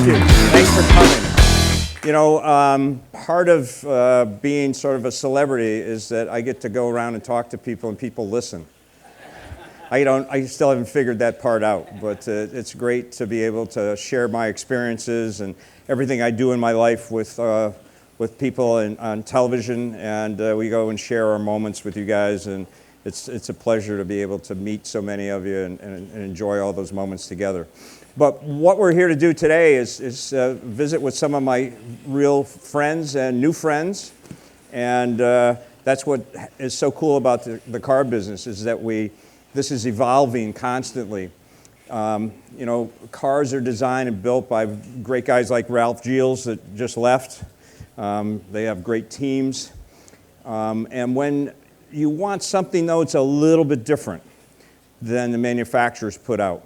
Thank you. Thanks for coming. You know, part of being sort of a celebrity is that I get to go around and talk to people and people listen. I still haven't figured that part out, but it's great to be able to share my experiences and everything I do in my life with people on television, and we go and share our moments with you guys, and it's a pleasure to be able to meet so many of you and enjoy all those moments together. But what we're here to do today is visit with some of my real friends and new friends, and that's what is so cool about the car business, is that this is evolving constantly. You know, cars are designed and built by great guys like Ralph Gilles that just left. They have great teams. And when you want something, though, it's a little bit different than the manufacturers put out,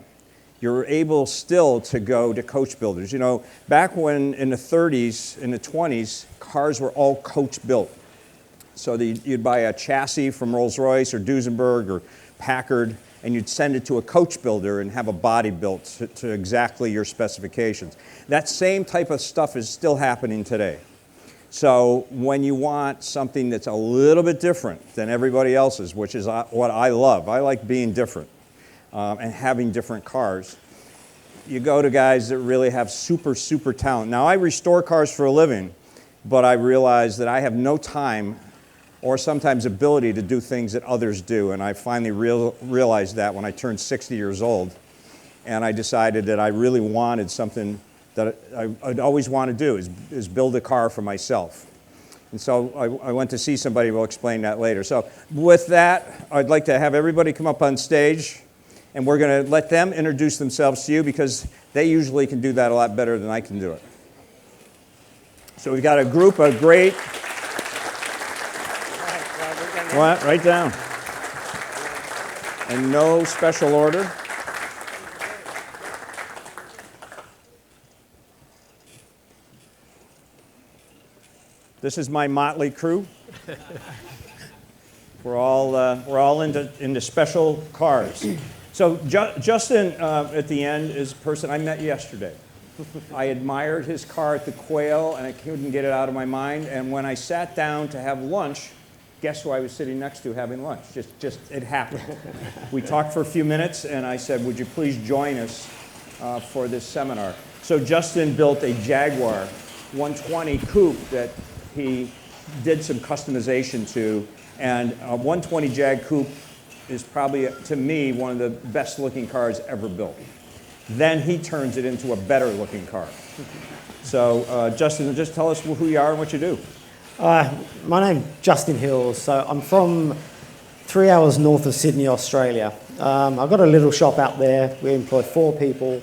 you're able still to go to Coachbuilders. You know, back when in the 30s, in the 20s, cars were all coach built. So you'd buy a chassis from Rolls-Royce or Duesenberg or Packard, and you'd send it to a coach builder and have a body built to exactly your specifications. That same type of stuff is still happening today. So when you want something that's a little bit different than everybody else's, which is what I love, I like being different and having different cars, you go to guys that really have super talent. Now, I restore cars for a living, but I realize that I have no time or sometimes ability to do things that others do. And I finally realized that when I turned 60 years old, and I decided that I really wanted something that I'd always want to do, is build a car for myself. And so I went to see somebody. We'll explain that later. So with that, I'd like to have everybody come up on stage, and we're going to let them introduce themselves to you, because they usually can do that a lot better than I can do it. So we've got a group of great... What? Right down. In no special order. This is my motley crew. We're all into special cars. So Justin at the end is a person I met yesterday. I admired his car at the Quail, and I couldn't get it out of my mind. And when I sat down to have lunch, guess who I was sitting next to having lunch? Just it happened. We talked for a few minutes, and I said, would you please join us for this seminar? So Justin built a Jaguar 120 coupe that he did some customization to, and a 120 Jag coupe is probably, to me, one of the best looking cars ever built. Then he turns it into a better looking car. So Justin, just tell us who you are and what you do. My name's Justin Hills. So I'm from 3 hours north of Sydney, Australia. I've got a little shop out there. We employ 4 people.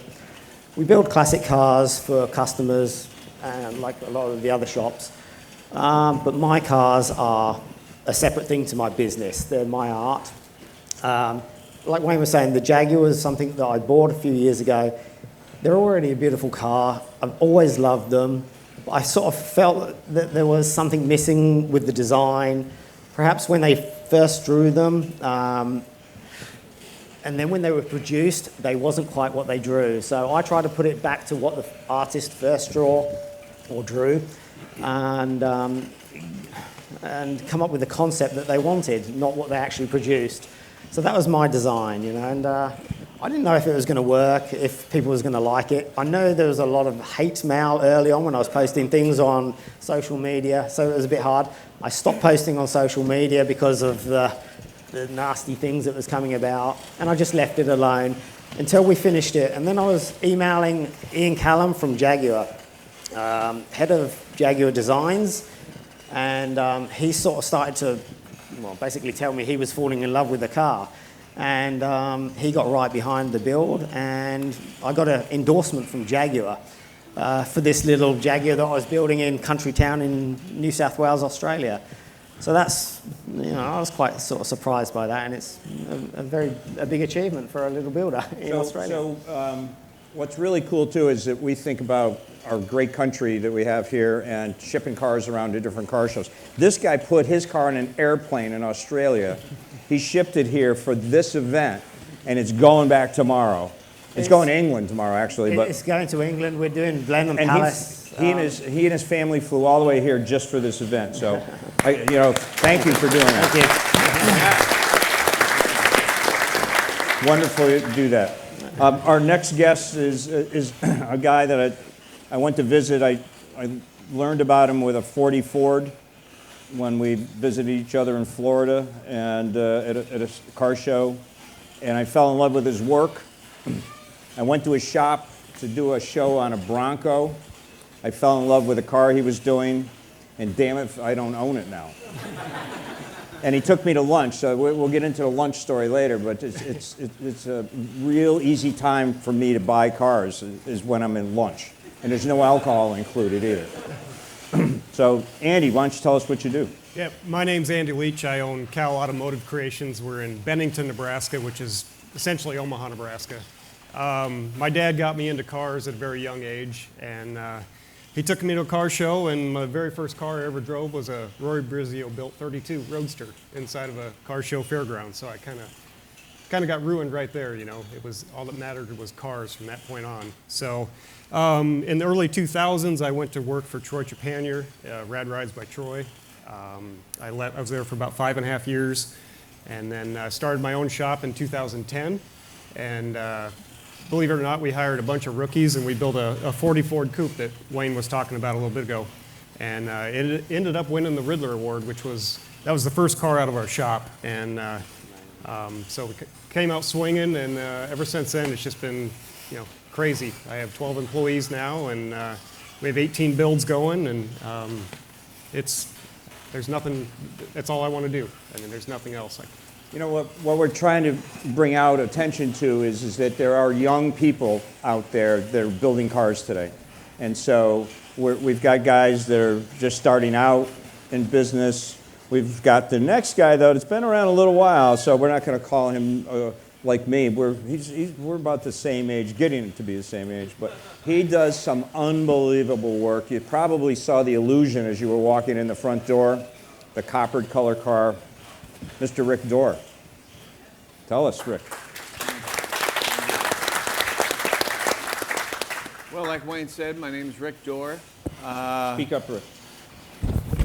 We build classic cars for customers, like a lot of the other shops. But my cars are a separate thing to my business. They're my art. Like Wayne was saying, the Jaguar is something that I bought a few years ago. They're already a beautiful car. I've always loved them. I sort of felt that there was something missing with the design, perhaps when they first drew them, and then when they were produced, they wasn't quite what they drew. So I tried to put it back to what the artist first drew, and come up with the concept that they wanted, not what they actually produced. So that was my design, you know, and I didn't know if it was going to work, if people was going to like it. I know there was a lot of hate mail early on when I was posting things on social media, so it was a bit hard. I stopped posting on social media because of the nasty things that was coming about, and I just left it alone until we finished it. And then I was emailing Ian Callum from Jaguar, head of Jaguar Designs, and he sort of started to, well, basically tell me he was falling in love with the car. And he got right behind the build, and I got an endorsement from Jaguar for this little Jaguar that I was building in country town in New South Wales, Australia. So that's, you know, I was quite sort of surprised by that, and it's a big achievement for a little builder in Australia. So what's really cool too is that we think about our great country that we have here and shipping cars around to different car shows. This guy put his car in an airplane in Australia. He shipped it here for this event, and it's going back tomorrow. It's going to England tomorrow, actually. But It's going to England. We're doing Blenheim and Palace. he and his family flew all the way here just for this event. So, thank you for doing that. Thank you. Wonderful to do that. Our next guest is a guy that I went to visit. I learned about him with a 40 Ford when we visited each other in Florida and at a car show, and I fell in love with his work. I went to his shop to do a show on a Bronco. I fell in love with the car he was doing, and damn it, I don't own it now. And he took me to lunch, so we'll get into the lunch story later, but it's a real easy time for me to buy cars is when I'm in lunch. And there's no alcohol included either. So, Andy, why don't you tell us what you do? Yeah, my name's Andy Leach. I own Cal Automotive Creations. We're in Bennington, Nebraska, which is essentially Omaha, Nebraska. My dad got me into cars at a very young age, and he took me to a car show, and my very first car I ever drove was a Rory Brizio-built 32 Roadster inside of a car show fairground. So I kind of got ruined right there, It was all that mattered was cars from that point on. So in the early 2000s, I went to work for Troy Trepanier, Rad Rides by Troy. I was there for about 5.5 years, and then started my own shop in 2010. And believe it or not, we hired a bunch of rookies, and we built a 40 Ford Coupe that Wayne was talking about a little bit ago. And it ended up winning the Riddler Award, that was the first car out of our shop. And so we came out swinging, and ever since then, it's just been, crazy. I have 12 employees now, and we have 18 builds going, and there's nothing, that's all I want to do. I mean, there's nothing else. What we're trying to bring out attention to is that there are young people out there that are building cars today. And so we've got guys that are just starting out in business. We've got the next guy, though, that's been around a little while, so we're not going to call him like me. We're about the same age, getting to be the same age, but he does some unbelievable work. You probably saw the illusion as you were walking in the front door, the coppered color car. Mr. Rick Dorr. Tell us, Rick. Well, like Wayne said, my name is Rick Dorr. Speak up, Rick.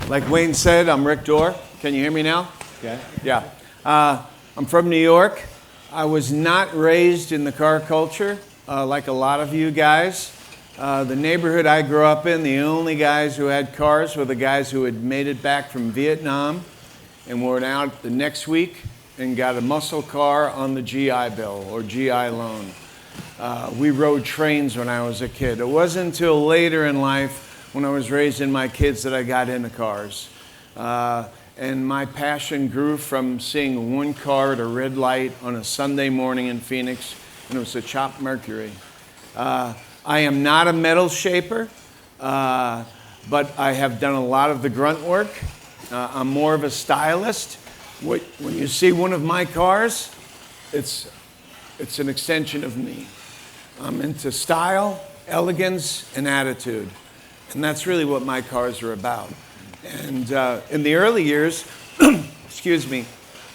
Like Wayne said, I'm Rick Dorr. Can you hear me now? Okay. Yeah. I'm from New York. I was not raised in the car culture like a lot of you guys. The neighborhood I grew up in, the only guys who had cars were the guys who had made it back from Vietnam and were out the next week and got a muscle car on the GI Bill or GI loan. We rode trains when I was a kid. It wasn't until later in life when I was raising my kids that I got into cars. And my passion grew from seeing one car at a red light on a Sunday morning in Phoenix, and it was a chopped Mercury. I am not a metal shaper, but I have done a lot of the grunt work. I'm more of a stylist. When you see one of my cars, it's an extension of me. I'm into style, elegance, and attitude. And that's really what my cars are about. And in the early years, excuse me,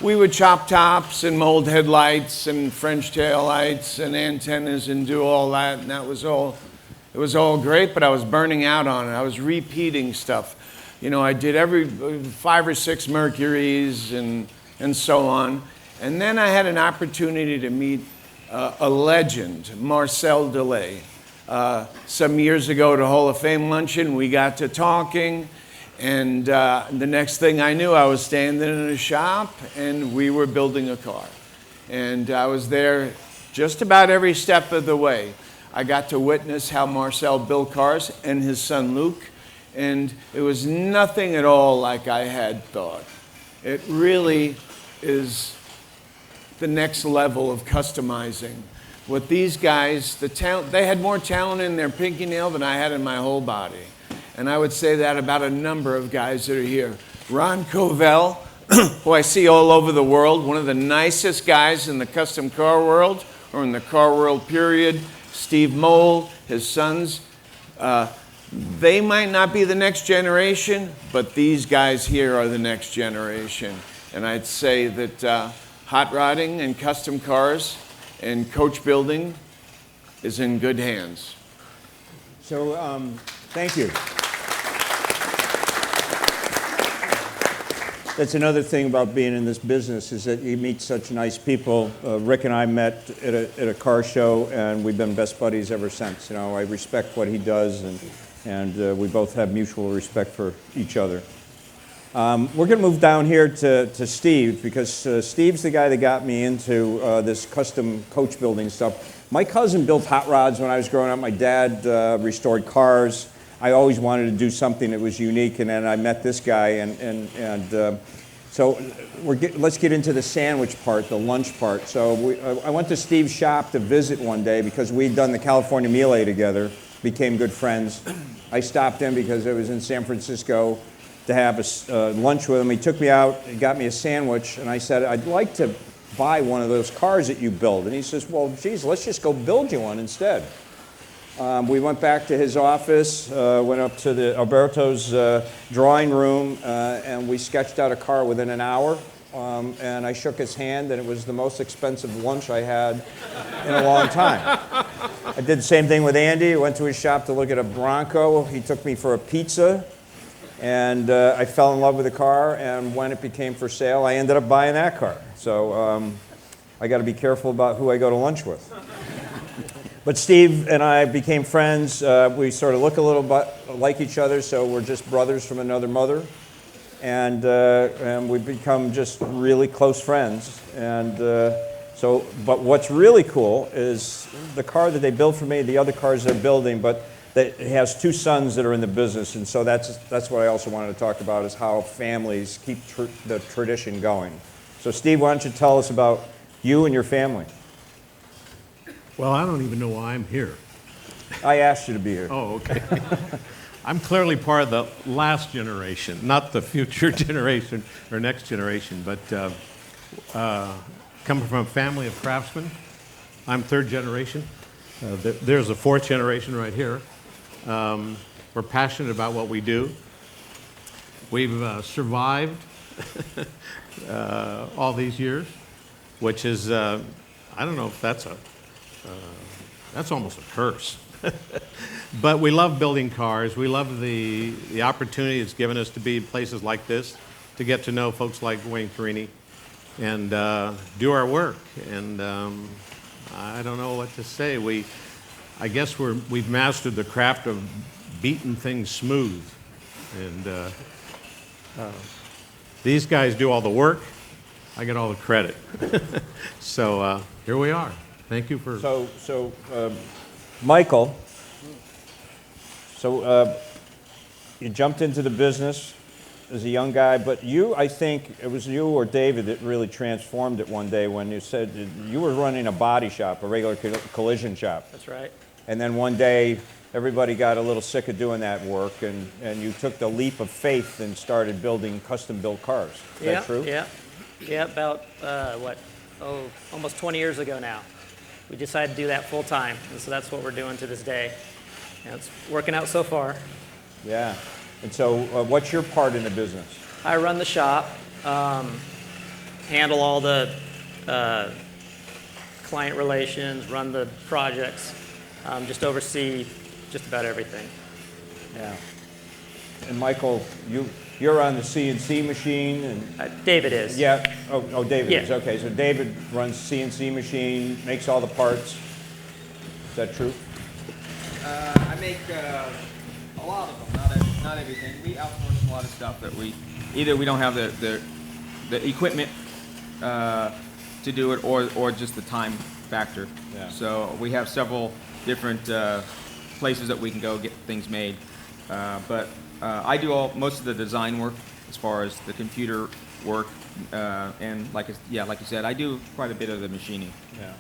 we would chop tops and mold headlights and French tail lights and antennas and do all that. And it was all great, but I was burning out on it. I was repeating stuff. I did every 5 or 6 Mercuries and so on. And then I had an opportunity to meet a legend, Marcel Delay. Some years ago at a Hall of Fame luncheon, we got to talking. And the next thing I knew, I was standing in a shop and we were building a car. And I was there just about every step of the way. I got to witness how Marcel built cars and his son Luke. And it was nothing at all like I had thought. It really is the next level of customizing. What these guys, they had more talent in their pinky nail than I had in my whole body. And I would say that about a number of guys that are here. Ron Covell, who I see all over the world, one of the nicest guys in the custom car world, or in the car world period. Steve Mole, his sons. They might not be the next generation, but these guys here are the next generation. And I'd say that hot rodding and custom cars and coach building is in good hands. So, thank you. That's another thing about being in this business is that you meet such nice people. Rick and I met at a car show, and we've been best buddies ever since. You know, I respect what he does, and we both have mutual respect for each other. We're going to move down here to Steve, because Steve's the guy that got me into this custom coach building stuff. My cousin built hot rods when I was growing up. My dad restored cars. I always wanted to do something that was unique, and then I met this guy, so let's get into the sandwich part, the lunch part. So I went to Steve's shop to visit one day because we'd done the California Melee together, became good friends. I stopped in because I was in San Francisco to have a lunch with him. He took me out, he got me a sandwich, and I said, I'd like to buy one of those cars that you build. And he says, well, geez, let's just go build you one instead. We went back to his office, went up to Alberto's drawing room, and we sketched out a car within an hour. And I shook his hand, and it was the most expensive lunch I had in a long time. I did the same thing with Andy. I went to his shop to look at a Bronco. He took me for a pizza, and I fell in love with the car. And when it became for sale, I ended up buying that car. So I got to be careful about who I go to lunch with. But Steve and I became friends. We sort of look a little bit like each other, so we're just brothers from another mother. And we've become just really close friends. But what's really cool is the car that they built for me, the other cars they're building, but it has two sons that are in the business, and so that's what I also wanted to talk about, is how families keep the tradition going. So Steve, why don't you tell us about you and your family? Well, I don't even know why I'm here. I asked you to be here. Oh, okay. I'm clearly part of the last generation, not the future generation or next generation, but coming from a family of craftsmen. I'm third generation. There's a fourth generation right here. We're passionate about what we do. We've survived all these years, which is, I don't know if that's almost a curse. But we love building cars. We love the opportunity it's given us to be in places like this, to get to know folks like Wayne Carini and do our work. And I don't know what to say. I guess we've mastered the craft of beating things smooth. And these guys do all the work. I get all the credit. So here we are. Thank you for... So Michael, you jumped into the business as a young guy, but I think it was you or David that really transformed it one day when you said you were running a body shop, a regular collision shop. That's right. And then one day, everybody got a little sick of doing that work, and you took the leap of faith and started building custom-built cars. Is that true? Yeah, about, almost 20 years ago now. We decided to do that full time, and so that's what we're doing to this day. And it's working out so far. Yeah. And so what's your part in the business? I run the shop, handle all the client relations, run the projects, just oversee just about everything. Yeah. And Michael, you're on the CNC machine, and David is. yeah. Oh, David Yeah. is. Okay, so David runs CNC machine, makes all the parts. Is that true? I make a lot of them, not everything. We outsource a lot of stuff that we don't have the equipment to do it, or just the time factor. Yeah. So we have several different places that we can go get things made. But I do most of the design work as far as the computer work, and like you said, I do quite a bit of the machining. Yeah.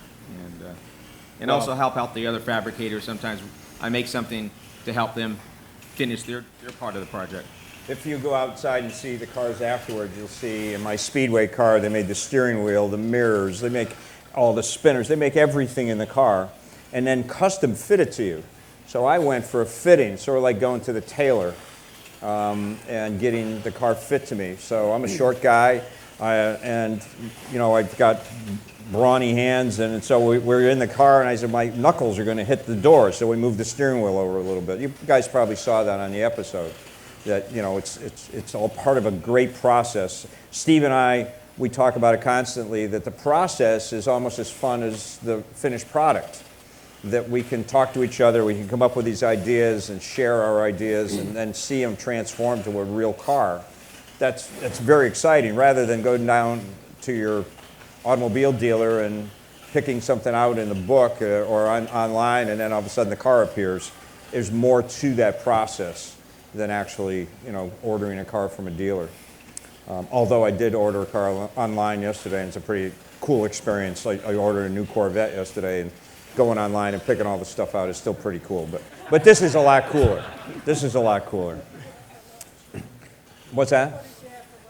And also help out the other fabricators. Sometimes I make something to help them finish their part of the project. If you go outside and see the cars afterwards, you'll see in my Speedway car, they made the steering wheel, the mirrors, they make all the spinners, they make everything in the car, and then custom fit it to you. So I went for a fitting, sort of like going to the tailor and getting the car fit to me. So I'm a short guy, and I've got brawny hands, and so we're in the car, and I said, my knuckles are going to hit the door, so we moved the steering wheel over a little bit. You guys probably saw that on the episode, that, you know, it's all part of a great process. Steve and I, we talk about it constantly, that the process is almost as fun as the finished product, that we can talk to each other, we can come up with these ideas and share our ideas and then see them transform to a real car. That's very exciting, rather than going down to your automobile dealer and picking something out in the book or online, and then all of a sudden the car appears. There's more to that process than actually, you know, ordering a car from a dealer. Although I did order a car online yesterday, and it's a pretty cool experience. I ordered a new Corvette yesterday, and going online and picking all the stuff out is still pretty cool. But this is a lot cooler. This is a lot cooler. What's that?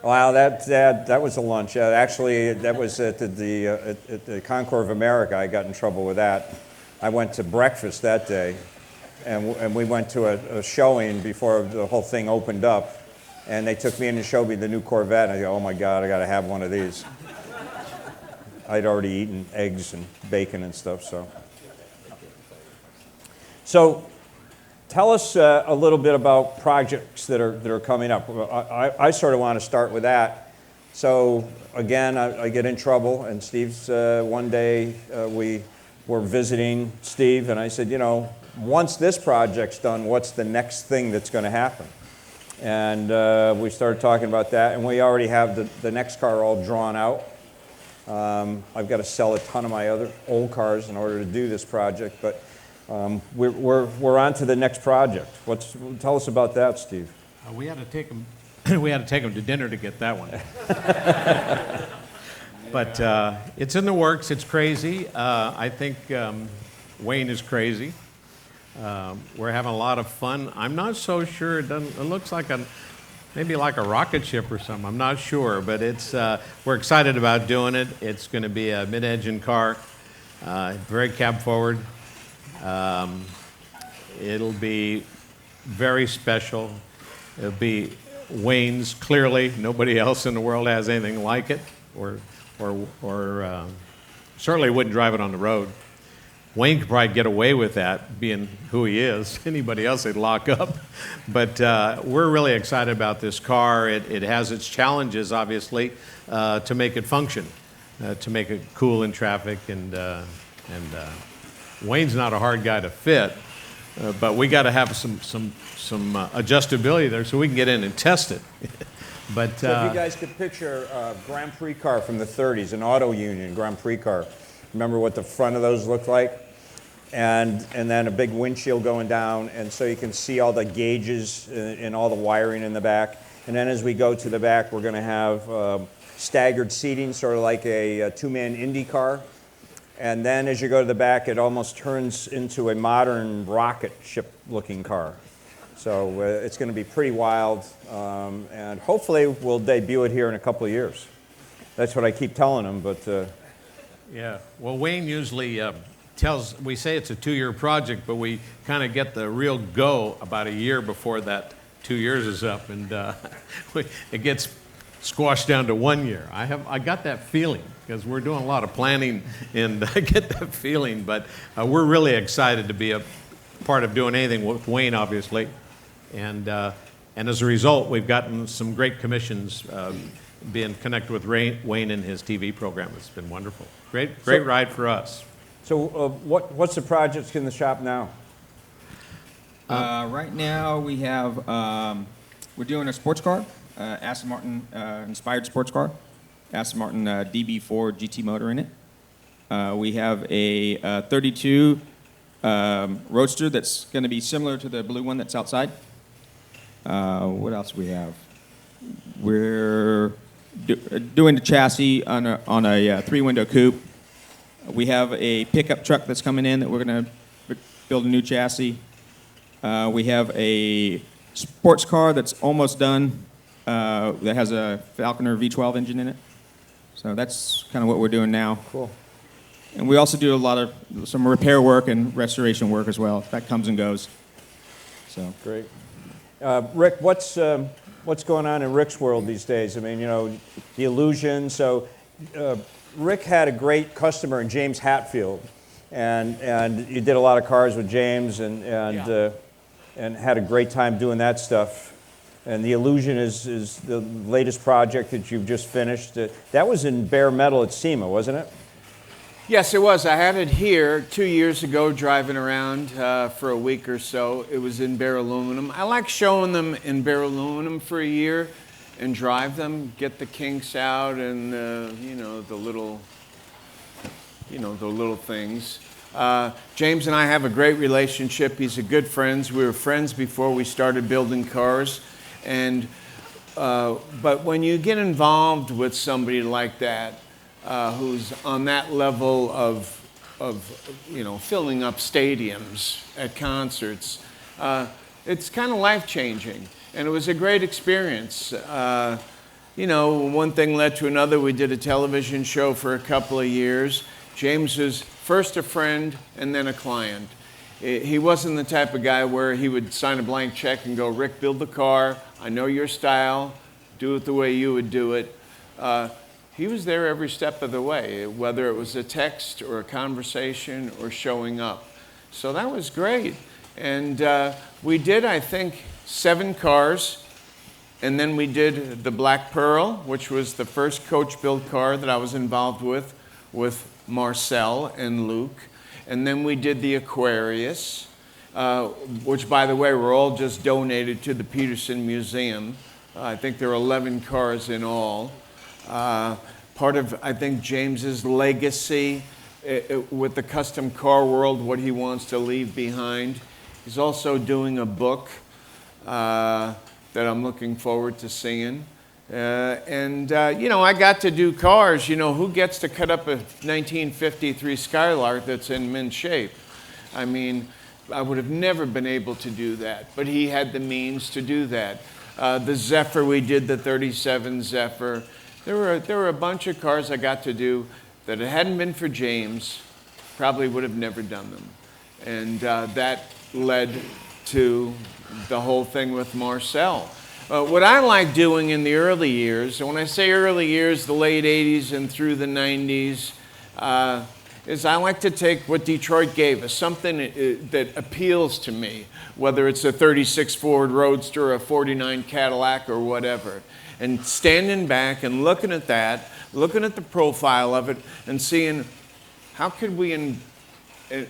Wow, that was a lunch. Actually, that was at the Concours of America. I got in trouble with that. I went to breakfast that day, and we went to a showing before the whole thing opened up, and they took me in to show me the new Corvette, and I go, oh my God, I got to have one of these. I'd already eaten eggs and bacon and stuff, so. Tell us a little bit about projects that are coming up. I sort of want to start with that. So again, I get in trouble, and Steve's one day we were visiting Steve, and I said, you know, once this project's done, what's the next thing that's going to happen? And we started talking about that, and we already have the next car all drawn out. I've got to sell a ton of my other old cars in order to do this project, but we're on to the next project. Tell us about that, Steve. We had to take them. We had to take them to dinner to get that one. But it's in the works. It's crazy. I think Wayne is crazy. We're having a lot of fun. I'm not so sure. It looks like maybe like a rocket ship or something. I'm not sure, but we're excited about doing it. It's going to be a mid-engine car, very cab forward. It'll be very special. It'll be Wayne's, clearly. Nobody else in the world has anything like it, or certainly wouldn't drive it on the road. Wayne could probably get away with that, being who he is. Anybody else they'd lock up. But we're really excited about this car. It has its challenges, obviously, to make it function, to make it cool in traffic, and Wayne's not a hard guy to fit, but we got to have some adjustability there so we can get in and test it. But so if you guys could picture a Grand Prix car from the 30s, an auto union Grand Prix car. Remember what the front of those looked like? And then a big windshield going down, and so you can see all the gauges and all the wiring in the back. And then as we go to the back, we're going to have staggered seating, sort of like a two-man Indy car. And then as you go to the back, it almost turns into a modern rocket ship-looking car. So it's going to be pretty wild, and hopefully we'll debut it here in a couple of years. That's what I keep telling them, but... Yeah, well, Wayne usually we say it's a 2-year project, but we kind of get the real go about a year before that 2 years is up, and it gets squashed down to 1 year. I got that feeling, because we're doing a lot of planning, and I get that feeling, but we're really excited to be a part of doing anything with Wayne, obviously, and as a result, we've gotten some great commissions being connected with Wayne and his TV program. It's been wonderful. Great ride for us. So what's the projects in the shop now? Right now we have, we're doing a sports car, Aston Martin inspired sports car, Aston Martin DB4 GT motor in it. We have a 32 Roadster that's going to be similar to the blue one that's outside. What else do we have? We're doing the chassis on a 3-window coupe. We have a pickup truck that's coming in that we're going to build a new chassis. We have a sports car that's almost done that has a Falconer V12 engine in it. So that's kind of what we're doing now. Cool. And we also do some repair work and restoration work as well. That comes and goes. So great. Rick, what's going on in Rick's world these days? I mean, you know, the illusion. So Rick had a great customer in James Hatfield, and you did a lot of cars with James, and had a great time doing that stuff. And the Illusion is the latest project that you've just finished. That was in bare metal at SEMA, wasn't it? Yes, it was. I had it here 2 years ago driving around for a week or so. It was in bare aluminum. I like showing them in bare aluminum for a year and drive them, get the kinks out and the little things. James and I have a great relationship. He's a good friend. We were friends before we started building cars. And but when you get involved with somebody like that, who's on that level of filling up stadiums at concerts, it's kind of life-changing, and it was a great experience. One thing led to another. We did a television show for a couple of years. James was first a friend and then a client. He wasn't the type of guy where he would sign a blank check and go, "Rick, build the car. I know your style. Do it the way you would do it." He was there every step of the way, whether it was a text or a conversation or showing up. So that was great. And we did, I think, 7 cars. And then we did the Black Pearl, which was the first coach build car that I was involved with Marcel and Luke. And then we did the Aquarius, which, by the way, were all just donated to the Peterson Museum. I think there are 11 cars in all. Part of, I think, James's legacy with the custom car world, what he wants to leave behind. He's also doing a book that I'm looking forward to seeing. I got to do cars. Who gets to cut up a 1953 Skylark that's in mint shape? I mean, I would have never been able to do that, but he had the means to do that. The Zephyr, we did the 37 Zephyr. There were a bunch of cars I got to do that, if it hadn't been for James, probably would have never done them. And that led to the whole thing with Marcel. What I like doing in the early years, and when I say early years, the late 80s and through the 90s, is I like to take what Detroit gave us, something that appeals to me, whether it's a 36 Ford Roadster, a 49 Cadillac, or whatever. And standing back and looking at that, looking at the profile of it, and seeing how could we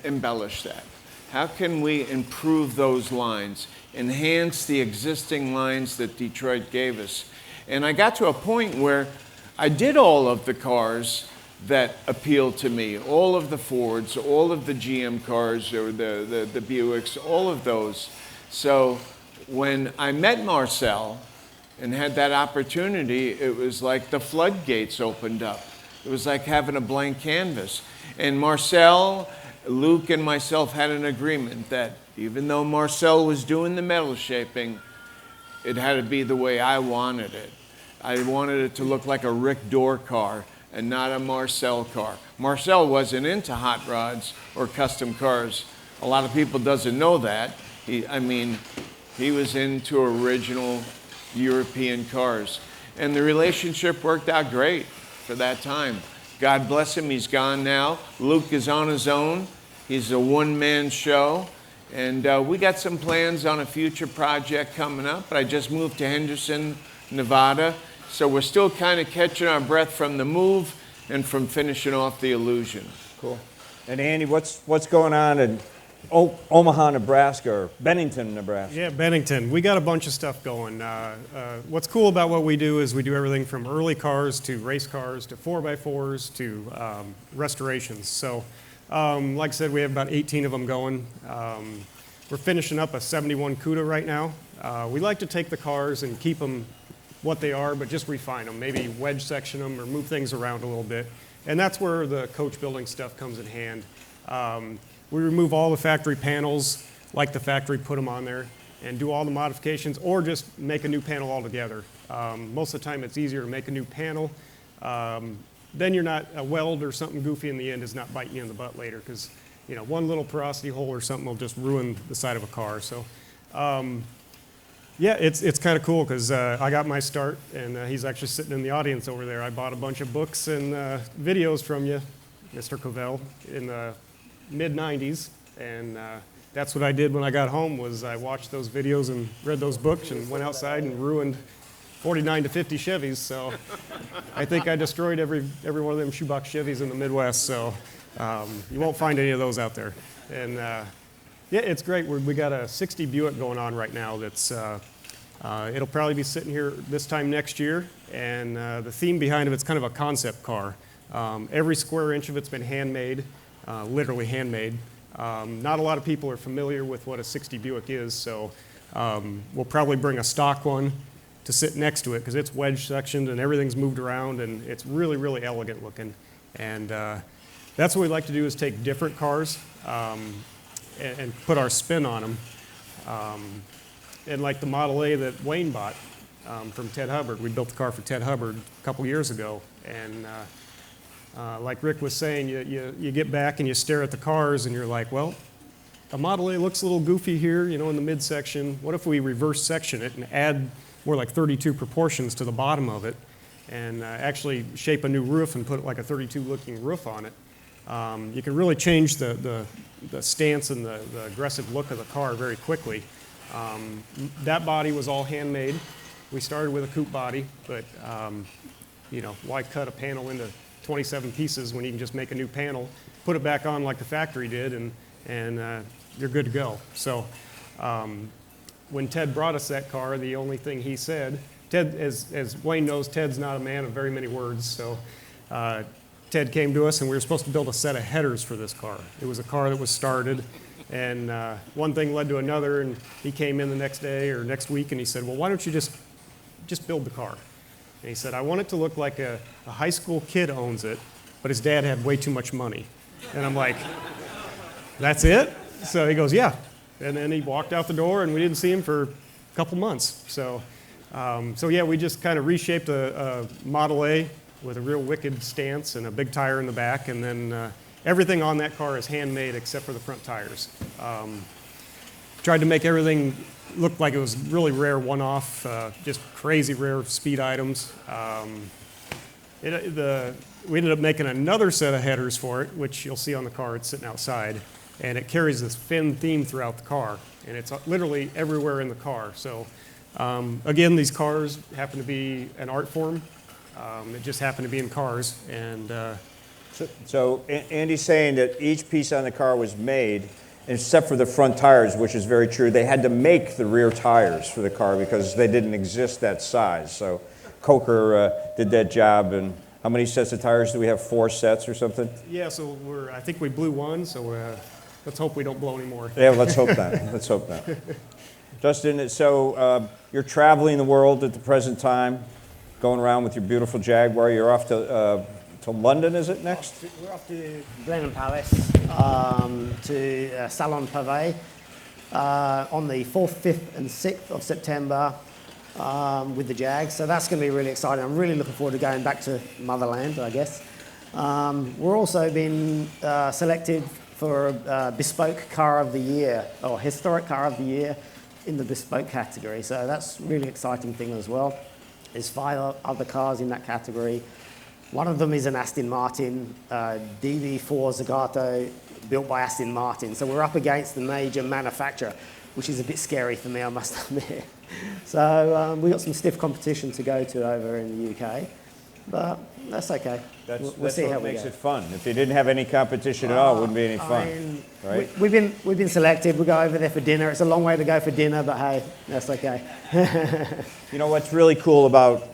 embellish that? How can we improve those lines, enhance the existing lines that Detroit gave us? And I got to a point where I did all of the cars that appealed to me, all of the Fords, all of the GM cars, or the Buicks, all of those. So when I met Marcel and had that opportunity, it was like the floodgates opened up. It was like having a blank canvas. And Marcel, Luke, and myself had an agreement that even though Marcel was doing the metal shaping, it had to be the way I wanted it. I wanted it to look like a Rick Dorr car and not a Marcel car. Marcel wasn't into hot rods or custom cars. A lot of people doesn't know that. He was into original European cars. And the relationship worked out great for that time. God bless him, he's gone now. Luke is on his own. He's a one-man show. And we got some plans on a future project coming up, but I just moved to Henderson, Nevada. So we're still kind of catching our breath from the move and from finishing off the Illusion. Cool. And Andy, what's going on in Omaha, Nebraska, or Bennington, Nebraska? Yeah, Bennington. We got a bunch of stuff going. What's cool about what we do is we do everything from early cars to race cars to 4x4s to restorations. So, like I said, we have about 18 of them going. We're finishing up a 71 Cuda right now. We like to take the cars and keep them what they are, but just refine them, maybe wedge section them or move things around a little bit. And that's where the coach building stuff comes in hand. We remove all the factory panels, like the factory put them on there, and do all the modifications, or just make a new panel altogether. Most of the time it's easier to make a new panel. Then you're not, a weld or something goofy in the end is not biting you in the butt later, because one little porosity hole or something will just ruin the side of a car. So Yeah, it's kind of cool because I got my start, and he's actually sitting in the audience over there. I bought a bunch of books and videos from you, Mr. Covell, in the mid-'90s, and that's what I did when I got home. Was I watched those videos and read those books and went outside and ruined 49 to 50 Chevys. So I think I destroyed every one of them shoebox Chevys in the Midwest. So you won't find any of those out there. And yeah, it's great. We got a 60 Buick going on right now. That's it'll probably be sitting here this time next year. And the theme behind it's kind of a concept car. Every square inch of it's been handmade, literally handmade. Not a lot of people are familiar with what a 60 Buick is, so we'll probably bring a stock one to sit next to it because it's wedge sectioned and everything's moved around and it's really, really elegant looking. And that's what we like to do is take different cars and put our spin on them. And like the Model A that Wayne bought from Ted Hubbard. We built the car for Ted Hubbard a couple years ago. And like Rick was saying, you get back and you stare at the cars and you're like, well, a Model A looks a little goofy here, you know, in the midsection. What if we reverse section it and add more like 32 proportions to the bottom of it and actually shape a new roof and put like a 32 looking roof on it? You can really change the stance and the aggressive look of the car very quickly. That body was all handmade. We started with a coupe body, but you know, why cut a panel into 27 pieces when you can just make a new panel, put it back on like the factory did, and you're good to go. So when Ted brought us that car, the only thing he said, Ted, as Wayne knows, Ted's not a man of very many words, so Ted came to us and we were supposed to build a set of headers for this car. It was a car that was started, and one thing led to another, and he came in the next day or next week and he said, well, why don't you just build the car? And he said, I want it to look like a high school kid owns it, but his dad had way too much money. And I'm like, that's it? So he goes, yeah. And then he walked out the door and we didn't see him for a couple months. So yeah, we just kind of reshaped a Model A with a real wicked stance and a big tire in the back, and then everything on that car is handmade except for the front tires. Tried to make everything look like it was really rare one-off, just crazy rare speed items. We ended up making another set of headers for it, which you'll see on the car. It's sitting outside, and it carries this fin theme throughout the car, and it's literally everywhere in the car. So again, these cars happen to be an art form. It just happened to be in cars, and So Andy's saying that each piece on the car was made, except for the front tires, which is very true. They had to make the rear tires for the car because they didn't exist that size. So Coker did that job. And how many sets of tires do we have? 4 sets or something? yeah, so I think we blew one, so let's hope we don't blow any more. Yeah, let's hope not. Let's hope not. Justin, so you're traveling the world at the present time, going around with your beautiful Jaguar. You're off to London, is it next? We're off to Blenheim Palace, to Salon Pavé on the 4th, 5th and 6th of September with the Jag. So that's going to be really exciting. I'm really looking forward to going back to motherland, I guess. We're also been selected for Bespoke Car of the Year, or Historic Car of the Year in the Bespoke category. So that's a really exciting thing as well. There's 5 other cars in that category. One of them is an Aston Martin DB4 Zagato built by Aston Martin. So we're up against the major manufacturer, which is a bit scary for me, I must admit. So we've got some stiff competition to go to over in the UK, but that's okay. We'll see how we go. Makes it fun. If you didn't have any competition at all, it wouldn't be any fun, right? We've been selected. We'll go over there for dinner. It's a long way to go for dinner, but hey, that's okay. You know what's really cool about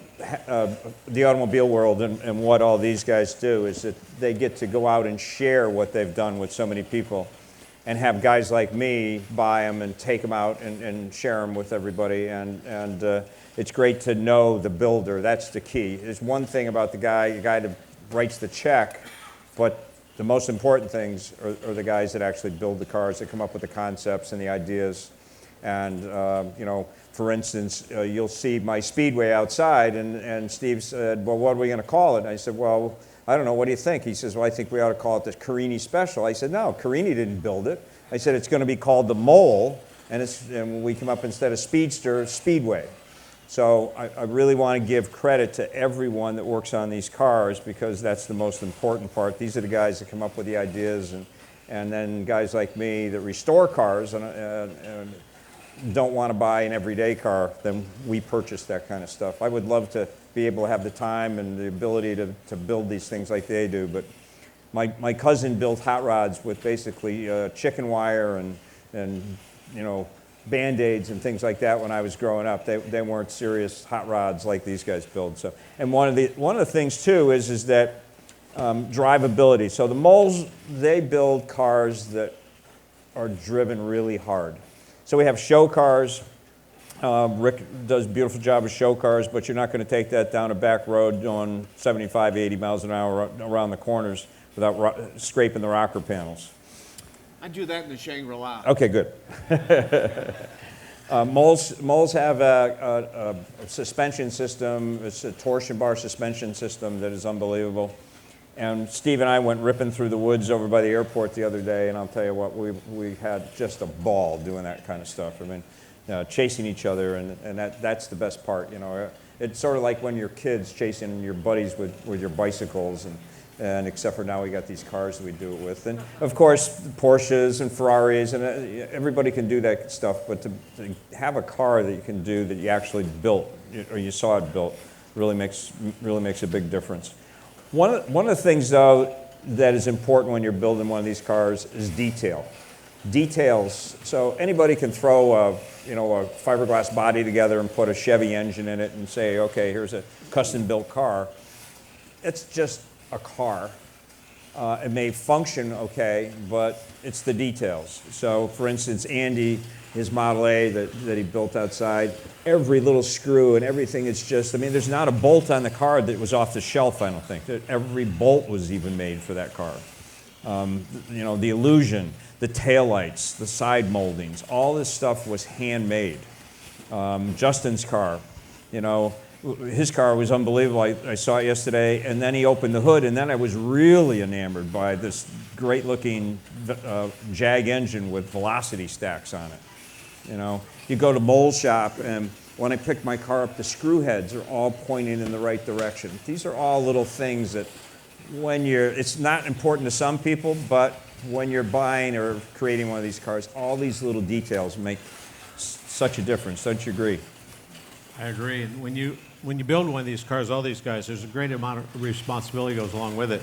the automobile world and what all these guys do is that they get to go out and share what they've done with so many people and have guys like me buy them and take them out and share them with everybody. And it's great to know the builder. That's the key. There's one thing about the guy that writes the check, but the most important things are the guys that actually build the cars, that come up with the concepts and the ideas. And, you know, for instance, you'll see my Speedway outside, and Steve said, well, what are we going to call it? And I said, well, I don't know, what do you think? He says, well, I think we ought to call it the Carini Special. I said, no, Carini didn't build it. I said, it's going to be called the Mole, and when we come up instead of Speedster, Speedway. So I really want to give credit to everyone that works on these cars, because that's the most important part. These are the guys that come up with the ideas, and then guys like me that restore cars and don't want to buy an everyday car, then we purchase that kind of stuff. I would love to be able to have the time and the ability to build these things like they do, but my cousin built hot rods with basically chicken wire and you know, Band-Aids and things like that when I was growing up. They weren't serious hot rods like these guys build. So, and one of the things too is that drivability. So the moles, they build cars that are driven really hard. So we have show cars. Rick does a beautiful job with show cars, but you're not going to take that down a back road going 75, 80 miles an hour around the corners without scraping the rocker panels. I do that in the Shangri-La. Okay, good. Moles have a suspension system. It's a torsion bar suspension system that is unbelievable. And Steve and I went ripping through the woods over by the airport the other day, and I'll tell you what, we had just a ball doing that kind of stuff. I mean, chasing each other, and that's the best part. You know, it's sort of like when you're kids chasing your buddies with your bicycles, and except for now we got these cars that we do it with. And of course, Porsches and Ferraris, and everybody can do that stuff, but to have a car that you can do that you actually built, or you saw it built, really makes a big difference. One of the things, though, that is important when you're building one of these cars is detail. Details. So anybody can throw a fiberglass body together and put a Chevy engine in it and say, okay, here's a custom-built car. It's just a car. It may function okay, but it's the details. So, for instance, Andy, his Model A that he built outside, every little screw and everything, it's just, I mean, there's not a bolt on the car that was off the shelf, I don't think. Every bolt was even made for that car. You know, the illusion, the taillights, the side moldings, all this stuff was handmade. Justin's car, you know, his car was unbelievable. I saw it yesterday, and then he opened the hood, and then I was really enamored by this great-looking Jag engine with velocity stacks on it. You know, you go to Mold Shop, and when I picked my car up, the screw heads are all pointing in the right direction. These are all little things that it's not important to some people, but when you're buying or creating one of these cars, all these little details make such a difference. Don't you agree? I agree. And when you build one of these cars, all these guys, there's a great amount of responsibility goes along with it.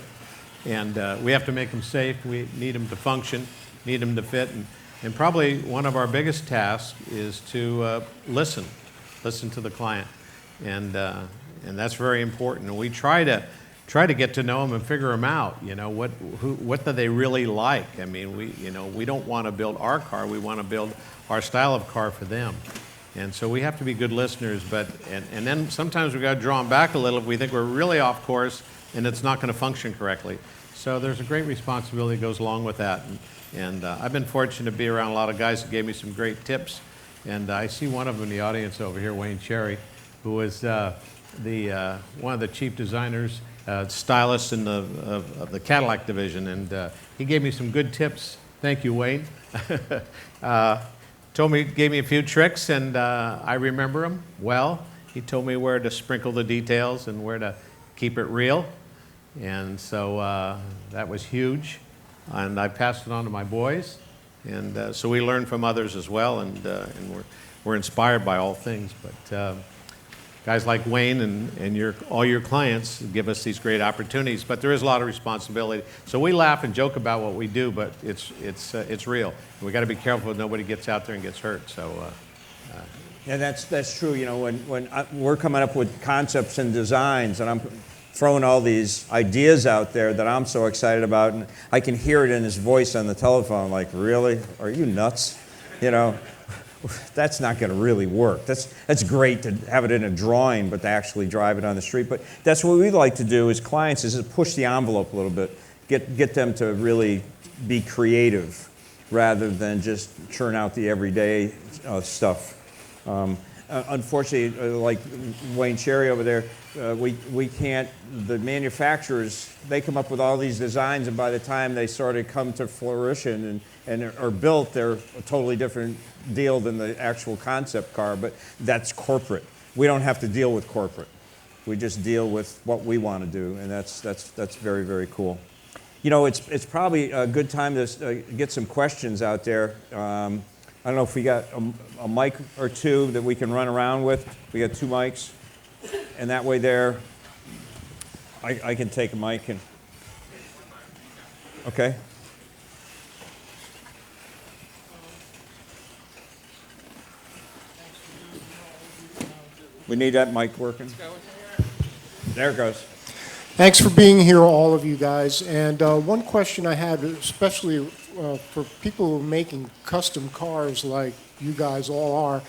And we have to make them safe. We need them to function, need them to fit. And probably one of our biggest tasks is to listen to the client. And that's very important. And we try to get to know them and figure them out. You know, what do they really like? I mean, we don't want to build our car. We want to build our style of car for them. And so we have to be good listeners, and then sometimes we've got to draw them back a little if we think we're really off course and it's not going to function correctly. So there's a great responsibility that goes along with that. And I've been fortunate to be around a lot of guys who gave me some great tips. And I see one of them in the audience over here, Wayne Cherry, who was one of the chief designers, stylists in the Cadillac division. And he gave me some good tips. Thank you, Wayne. Gave me a few tricks, and I remember them well. He told me where to sprinkle the details and where to keep it real, and so that was huge. And I passed it on to my boys, and so we learn from others as well, and we're inspired by all things. But guys like Wayne and all your clients give us these great opportunities, but there is a lot of responsibility. So we laugh and joke about what we do, but it's real. We got to be careful that nobody gets out there and gets hurt. So. Yeah, that's true. You know, when we're coming up with concepts and designs, and I'm throwing all these ideas out there that I'm so excited about, and I can hear it in his voice on the telephone, like, really? Are you nuts? You know. That's not going to really work. That's great to have it in a drawing, but to actually drive it on the street. But that's what we like to do as clients, is to push the envelope a little bit, get them to really be creative rather than just churn out the everyday stuff. unfortunately, like Wayne Cherry over there, we can't, the manufacturers, they come up with all these designs, and by the time they sort of come to fruition and are built, they're a totally different deal than the actual concept car, but that's corporate. We don't have to deal with corporate. We just deal with what we want to do, and that's very, very cool. You know, it's probably a good time to get some questions out there. I don't know if we got a mic or two that we can run around with. We got 2 mics, and that way there, I can take a mic and, okay. We need that mic working. There it goes. Thanks for being here, all of you guys. And one question I had, especially for people who are making custom cars like you guys all are,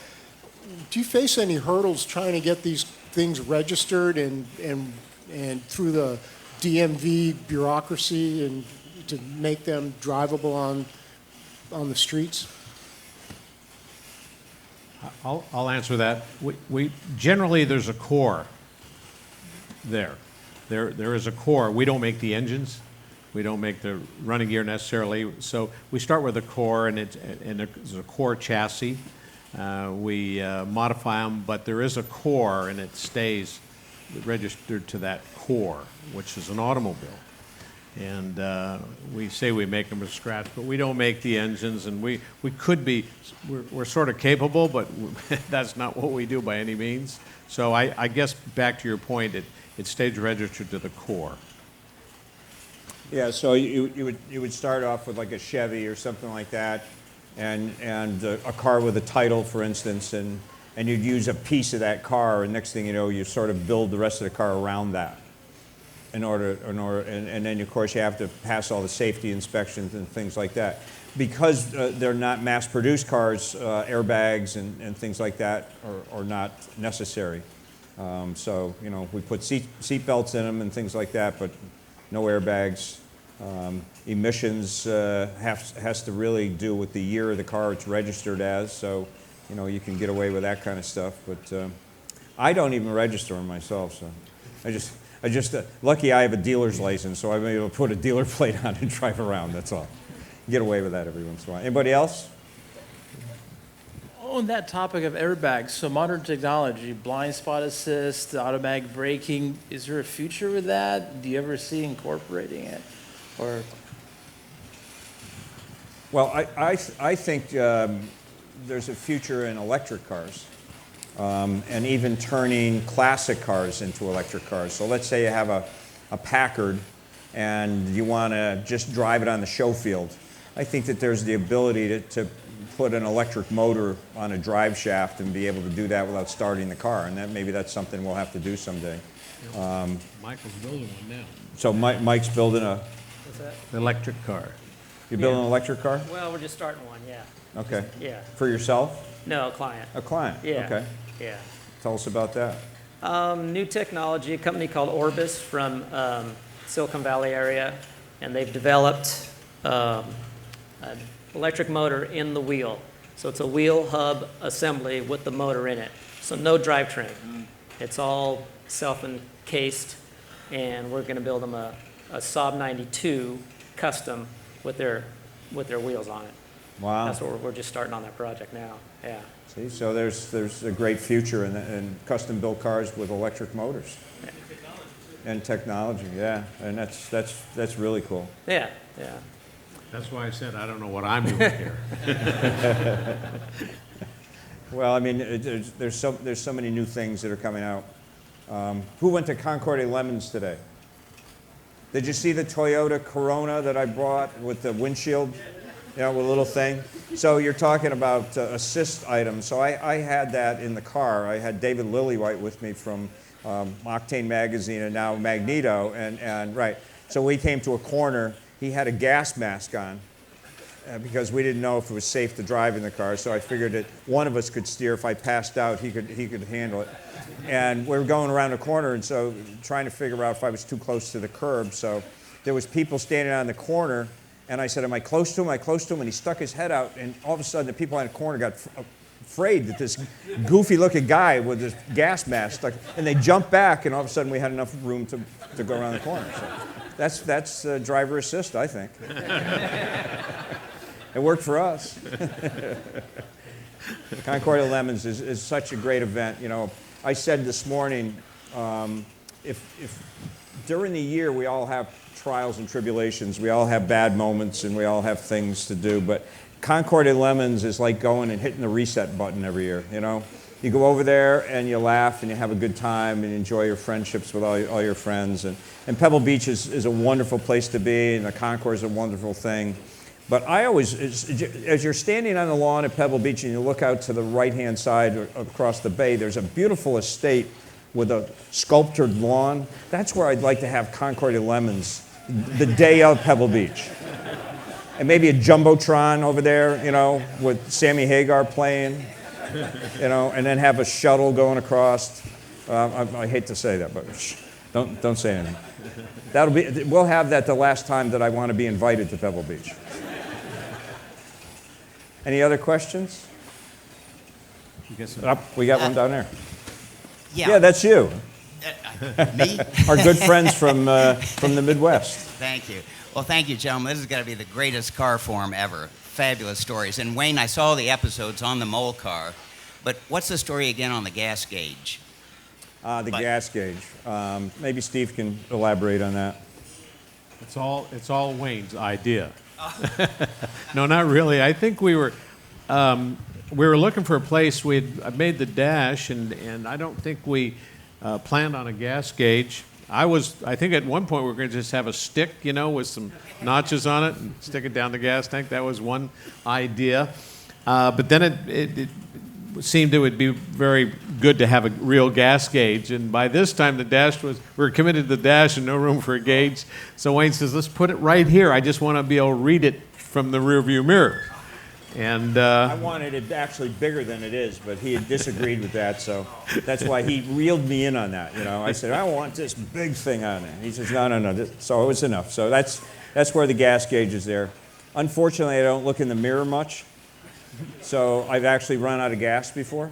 do you face any hurdles trying to get these things registered and through the DMV bureaucracy and to make them drivable on the streets? I'll answer that. We generally, there's a core there. There is a core. We don't make the engines. We don't make the running gear necessarily. So we start with a core, and there's a core chassis. We modify them, but there is a core, and it stays registered to that core, which is an automobile. And we say we make them from scratch, but we don't make the engines, and we could be, we're sort of capable, but that's not what we do by any means. So I guess back to your point, it stays registered to the core. Yeah, so you would start off with like a Chevy or something like that, and a car with a title, for instance, and you'd use a piece of that car, and next thing you know, you sort of build the rest of the car around that. And then of course you have to pass all the safety inspections and things like that. Because they're not mass-produced cars, airbags and things like that are not necessary. So, you know, we put seat belts in them and things like that, but no airbags. Emissions has to really do with the year of the car it's registered as, so, you know, you can get away with that kind of stuff. But I don't even register them myself, so I just lucky I have a dealer's license, so I'm able to put a dealer plate on and drive around, that's all. Get away with that every once in a while. Anybody else? On that topic of airbags, so modern technology, blind spot assist, automatic braking, is there a future with that? Do you ever see incorporating it? Or Well, I think there's a future in electric cars, and even turning classic cars into electric cars. So let's say you have a Packard and you want to just drive it on the show field. I think that there's the ability to put an electric motor on a drive shaft and be able to do that without starting the car, and maybe that's something we'll have to do someday. Michael's building one now. So Mike's building What's that? Electric car. you're building an electric car? Well, we're just starting one, yeah. Okay. Yeah. For yourself? No, a client. A client? Yeah. Okay. Yeah. Tell us about that. New technology, a company called Orbis from Silicon Valley area, and they've developed an electric motor in the wheel. So it's a wheel hub assembly with the motor in it. So no drivetrain. It's all self-encased, and we're going to build them a Saab 92 custom with their wheels on it. Wow. That's what we're just starting on that project now. Yeah. See, so there's a great future in custom-built cars with electric motors. And technology, yeah. And that's really cool. Yeah. Yeah. That's why I said I don't know what I'm doing here. Well, I mean, there's so many new things that are coming out. Who went to Concord Lemons today? Did you see the Toyota Corona that I brought with the windshield? Yeah, with a little thing. So you're talking about assist items. So I had that in the car. I had David Lillywhite with me from Octane Magazine and now Magneto. And right, so we came to a corner. He had a gas mask on because we didn't know if it was safe to drive in the car. So I figured that one of us could steer. If I passed out, he could handle it. And we were going around the corner, and so trying to figure out if I was too close to the curb. So there was people standing on the corner. And I said, am I close to him? Am I close to him? And he stuck his head out, and all of a sudden the people on the corner got afraid that this goofy-looking guy with this gas mask stuck, and they jumped back, and all of a sudden we had enough room to go around the corner. So that's driver assist, I think. It worked for us. Concours de Lemons is such a great event. You know, I said this morning, if during the year we all have trials and tribulations, we all have bad moments, and we all have things to do, but Concours de Lemons is like going and hitting the reset button every year, you know? You go over there and you laugh and you have a good time and you enjoy your friendships with all your friends. And Pebble Beach is a wonderful place to be, and the Concours is a wonderful thing. But I always, as you're standing on the lawn at Pebble Beach and you look out to the right-hand side across the bay, there's a beautiful estate with a sculptured lawn. That's where I'd like to have Concours de Lemons the day of Pebble Beach. And maybe a Jumbotron over there, you know, with Sammy Hagar playing, you know, and then have a shuttle going across. I hate to say that, but don't say anything. We'll have that the last time that I want to be invited to Pebble Beach. Any other questions? We got one down there. Yeah, that's you. Me? Our good friends from the Midwest. Thank you. Well, thank you, gentlemen. This is going to be the greatest car forum ever. Fabulous stories. And Wayne, I saw the episodes on the mole car, but what's the story again on the gas gauge? Gas gauge. Maybe Steve can elaborate on that. It's all Wayne's idea. No, not really. I think we were looking for a place. I made the dash, and I don't think we planned on a gas gauge. I think at one point we were going to just have a stick, you know, with some notches on it and stick it down the gas tank. That was one idea. But then it seemed it would be very good to have a real gas gauge. And by this time we were committed to the dash and no room for a gauge. So Wayne says, let's put it right here. I just want to be able to read it from the rearview mirror. And I wanted it actually bigger than it is, but he had disagreed with that, so that's why he reeled me in on that. You know, I said, I want this big thing on it. He says, no. So it was enough. So that's where the gas gauge is there. Unfortunately, I don't look in the mirror much, so I've actually run out of gas before.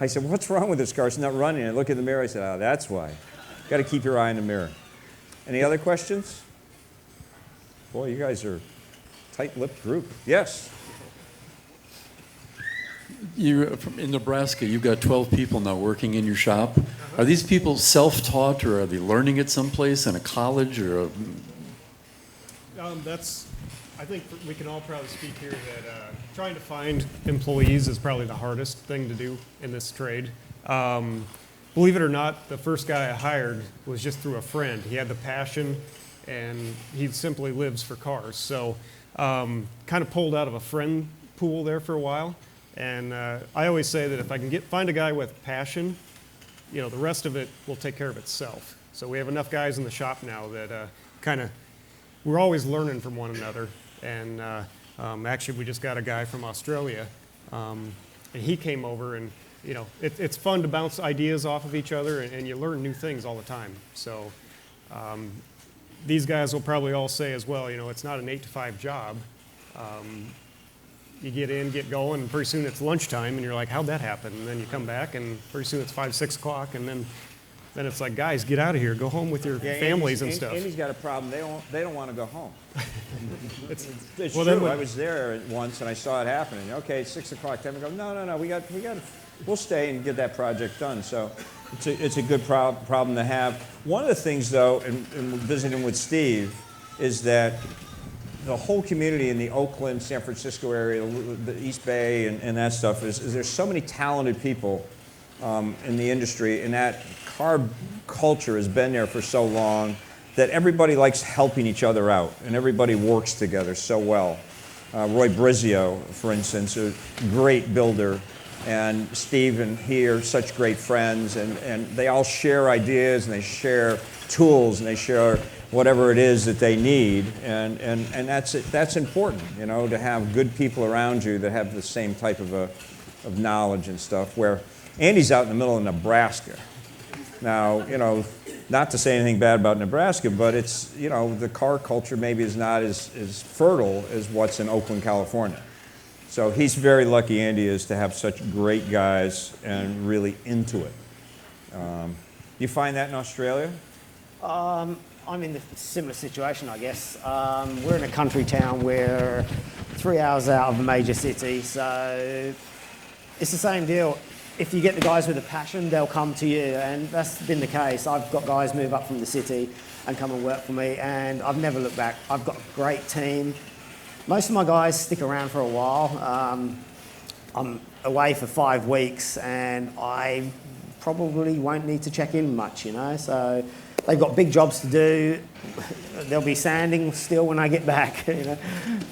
I said, what's wrong with this car? It's not running. I look in the mirror. I said, oh, that's why. Got to keep your eye in the mirror. Any other questions? Boy, you guys are tight-lipped group. Yes. You're in Nebraska. You've got 12 people now working in your shop. Are these people self-taught, or are they learning at some place in a college or a... I think we can all probably speak here that trying to find employees is probably the hardest thing to do in this trade. Believe it or not, the first guy I hired was just through a friend. He had the passion, and he simply lives for cars. So kind of pulled out of a friend pool there for a while. And I always say that if I can find a guy with passion, you know, the rest of it will take care of itself. So we have enough guys in the shop now that we're always learning from one another. And actually, we just got a guy from Australia, and he came over, and you know, it's fun to bounce ideas off of each other, and you learn new things all the time. So these guys will probably all say as well, you know, it's not an 8-to-5 job. You get in, get going, and pretty soon it's lunchtime, and you're like, how'd that happen? And then you come back, and pretty soon it's 5, 6 o'clock, and then it's like, guys, get out of here, go home with your families and stuff. Andy's got a problem. They don't want to go home. It's well, true. I was there once, and I saw it happening. Okay, it's 6 o'clock. Then we go, no, we'll stay and get that project done. So it's a good problem to have. One of the things, though, in visiting with Steve, is that the whole community in the Oakland, San Francisco area, the East Bay, and that stuff is there's so many talented people in the industry, and that car culture has been there for so long that everybody likes helping each other out, and everybody works together so well. Roy Brizio, for instance, a great builder, and Steve and he are such great friends, and they all share ideas, and they share tools, and they share whatever it is that they need, and that's important, you know, to have good people around you that have the same type of knowledge and stuff. Where Andy's out in the middle of Nebraska. Now, you know, not to say anything bad about Nebraska, but it's, you know, the car culture maybe is not as fertile as what's in Oakland, California. So he's very lucky, Andy is, to have such great guys and really into it. You find that in Australia? I'm in a similar situation, I guess. We're in a country town. We're 3 hours out of a major city, so it's the same deal. If you get the guys with a passion, they'll come to you, and that's been the case. I've got guys move up from the city and come and work for me, and I've never looked back. I've got a great team. Most of my guys stick around for a while. I'm away for 5 weeks, and I probably won't need to check in much, you know, so they've got big jobs to do. They'll be sanding still when I get back, you know.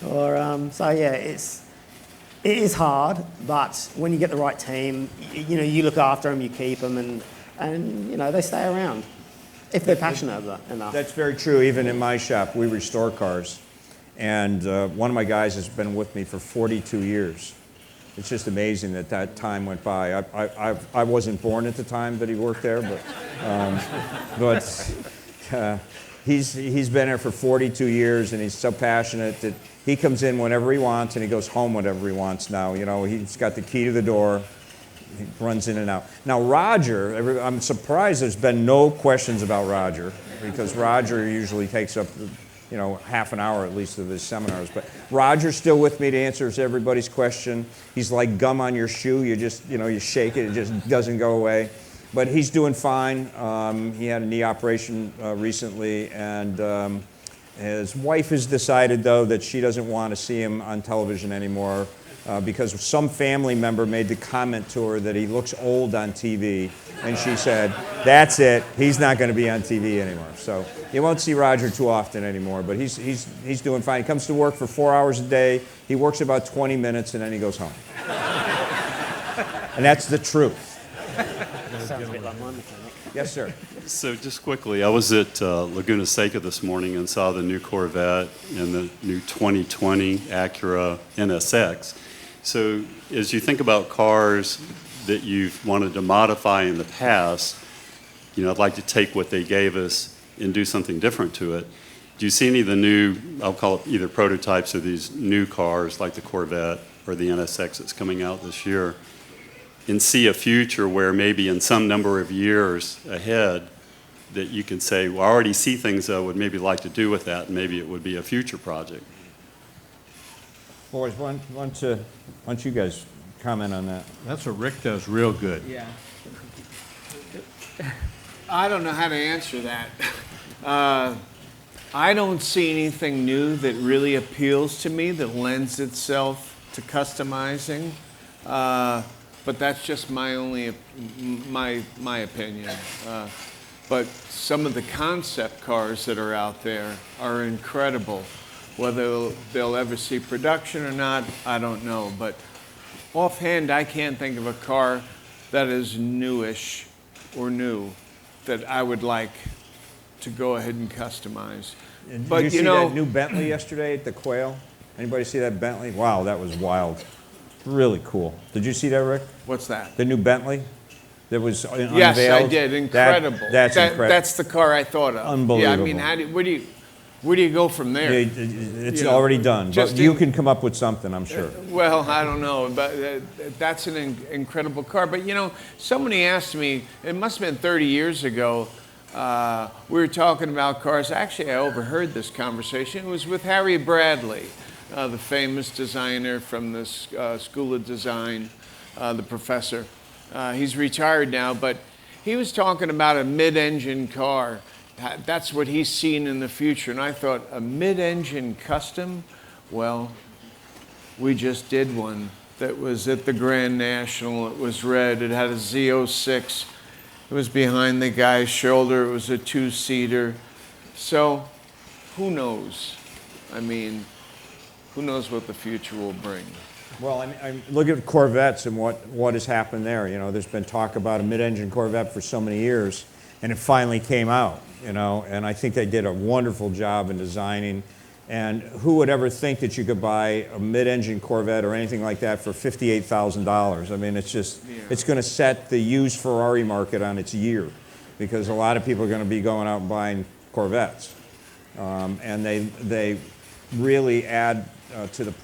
Or, so yeah, it is hard, but when you get the right team, you know, you look after them, you keep them, and you know, they stay around if they're passionate enough. That's very true. Even in my shop, we restore cars. And one of my guys has been with me for 42 years. It's just amazing that that time went by. I wasn't born at the time that he worked there, but he's been there for 42 years, and he's so passionate that he comes in whenever he wants and he goes home whenever he wants now. You know, he's got the key to the door. He runs in and out. Now, Roger, I'm surprised there's been no questions about Roger, because Roger usually takes up, you know, half an hour at least of his seminars. But Roger's still with me to answer everybody's question. He's like gum on your shoe. You just, you know, you shake it, it just doesn't go away. But he's doing fine. He had a knee operation recently, and his wife has decided, though, that she doesn't want to see him on television anymore because some family member made the comment to her that he looks old on TV, and she said, that's it, he's not going to be on TV anymore. So you won't see Roger too often anymore, but he's doing fine. He comes to work for 4 hours a day. He works about 20 minutes, and then he goes home. And that's the truth. Sounds a bit like my mechanic. Yes, sir. So just quickly, I was at Laguna Seca this morning and saw the new Corvette and the new 2020 Acura NSX. So as you think about cars that you've wanted to modify in the past, you know, I'd like to take what they gave us and do something different to it. Do you see any of the new, I'll call it either prototypes of these new cars like the Corvette or the NSX that's coming out this year, and see a future where maybe in some number of years ahead that you can say, well, I already see things I would maybe like to do with that, and maybe it would be a future project? Boys, why don't you guys comment on that? That's what Rick does real good. Yeah. I don't know how to answer that. I don't see anything new that really appeals to me that lends itself to customizing. But that's just my opinion. But some of the concept cars that are out there are incredible. Whether they'll ever see production or not, I don't know. But offhand, I can't think of a car that is newish or new that I would like to go ahead and customize. Did you see that new Bentley yesterday at the Quail? Anybody see that Bentley? Wow, that was wild. Really cool. Did you see that, Rick? What's that? The new Bentley that was unveiled? Yes, I did. Incredible. That's incredible. That's the car I thought of. Unbelievable. Yeah, I mean, where do you go from there? It's already done, but you can come up with something, I'm sure. Well, I don't know, but that's an incredible car. But, you know, somebody asked me, it must have been 30 years ago, we were talking about cars. Actually, I overheard this conversation. It was with Harry Bradley, the famous designer from the School of Design, the professor. He's retired now, but he was talking about a mid-engine car. That's what he's seen in the future. And I thought, a mid-engine custom? Well, we just did one that was at the Grand National. It was red. It had a Z06. It was behind the guy's shoulder. It was a two-seater. So who knows? I mean, who knows what the future will bring? Well, I look at Corvettes and what has happened there. You know, there's been talk about a mid-engine Corvette for so many years, and it finally came out, you know, and I think they did a wonderful job in designing. And who would ever think that you could buy a mid-engine Corvette or anything like that for $58,000? I mean, it's just, it's going to set the used Ferrari market on its ear, because a lot of people are going to be going out and buying Corvettes. And they really add to the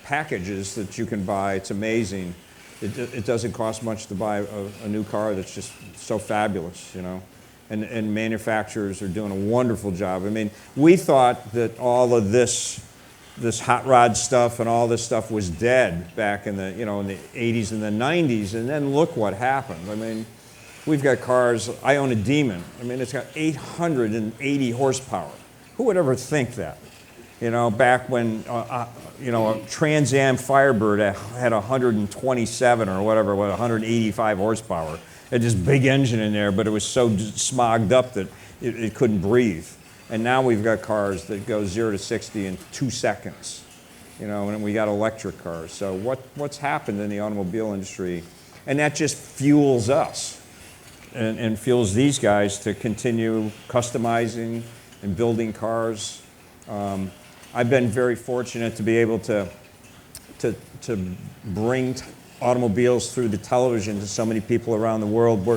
packages that you can buy. It's amazing. It doesn't cost much to buy a new car that's just so fabulous, you know. And manufacturers are doing a wonderful job. I mean, we thought that all of this hot rod stuff and all this stuff was dead back in the, you know, in the 80s and the 90s, and then look what happened. I mean, we've got cars. I own a Demon. I mean, it's got 880 horsepower. Who would ever think that? You know, back when, you know, a Trans Am Firebird had 127 or whatever, 185 horsepower. It had this big engine in there, but it was so smogged up that it couldn't breathe. And now we've got cars that go 0 to 60 in 2 seconds. You know, and we got electric cars. So what's happened in the automobile industry? And that just fuels us and fuels these guys to continue customizing and building cars. I've been very fortunate to be able to bring automobiles through the television to so many people around the world.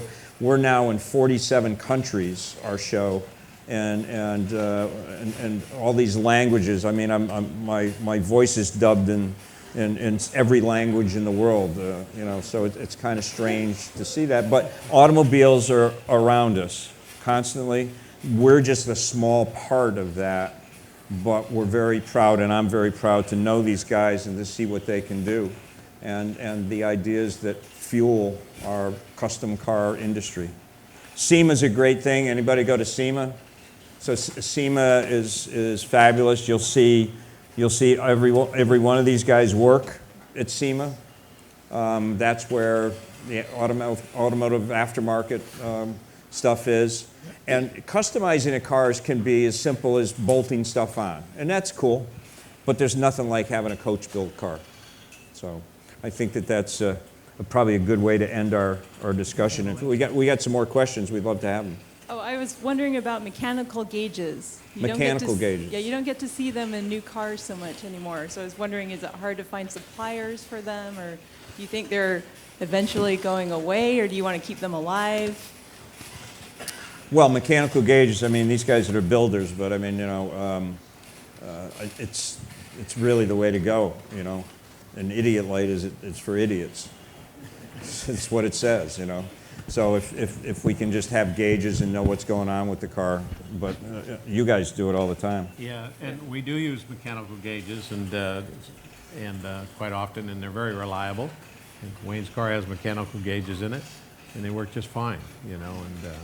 We're now in 47 countries, our show, and all these languages. I mean, my voice is dubbed in every language in the world. You know, so it's kind of strange to see that. But automobiles are around us constantly. We're just a small part of that, but we're very proud, and I'm very proud to know these guys and to see what they can do. And the ideas that fuel our custom car industry. SEMA's a great thing. Anybody go to SEMA? So SEMA is fabulous. You'll see every one of these guys work at SEMA. That's where the automotive aftermarket stuff is. And customizing a cars can be as simple as bolting stuff on, and that's cool. But there's nothing like having a coach build car. So I think that's probably a good way to end our discussion. If we got some more questions, we'd love to have them. Oh, I was wondering about mechanical gauges. Mechanical gauges. Yeah, you don't get to see them in new cars so much anymore. So I was wondering, is it hard to find suppliers for them, or do you think they're eventually going away, or do you want to keep them alive? Well, mechanical gauges, I mean, these guys that are builders, but I mean, you know, it's really the way to go, you know. An idiot light it's for idiots. It's what it says, you know. So if we can just have gauges and know what's going on with the car, but you guys do it all the time. Yeah, and we do use mechanical gauges, and quite often, and they're very reliable. And Wayne's car has mechanical gauges in it, and they work just fine, you know. And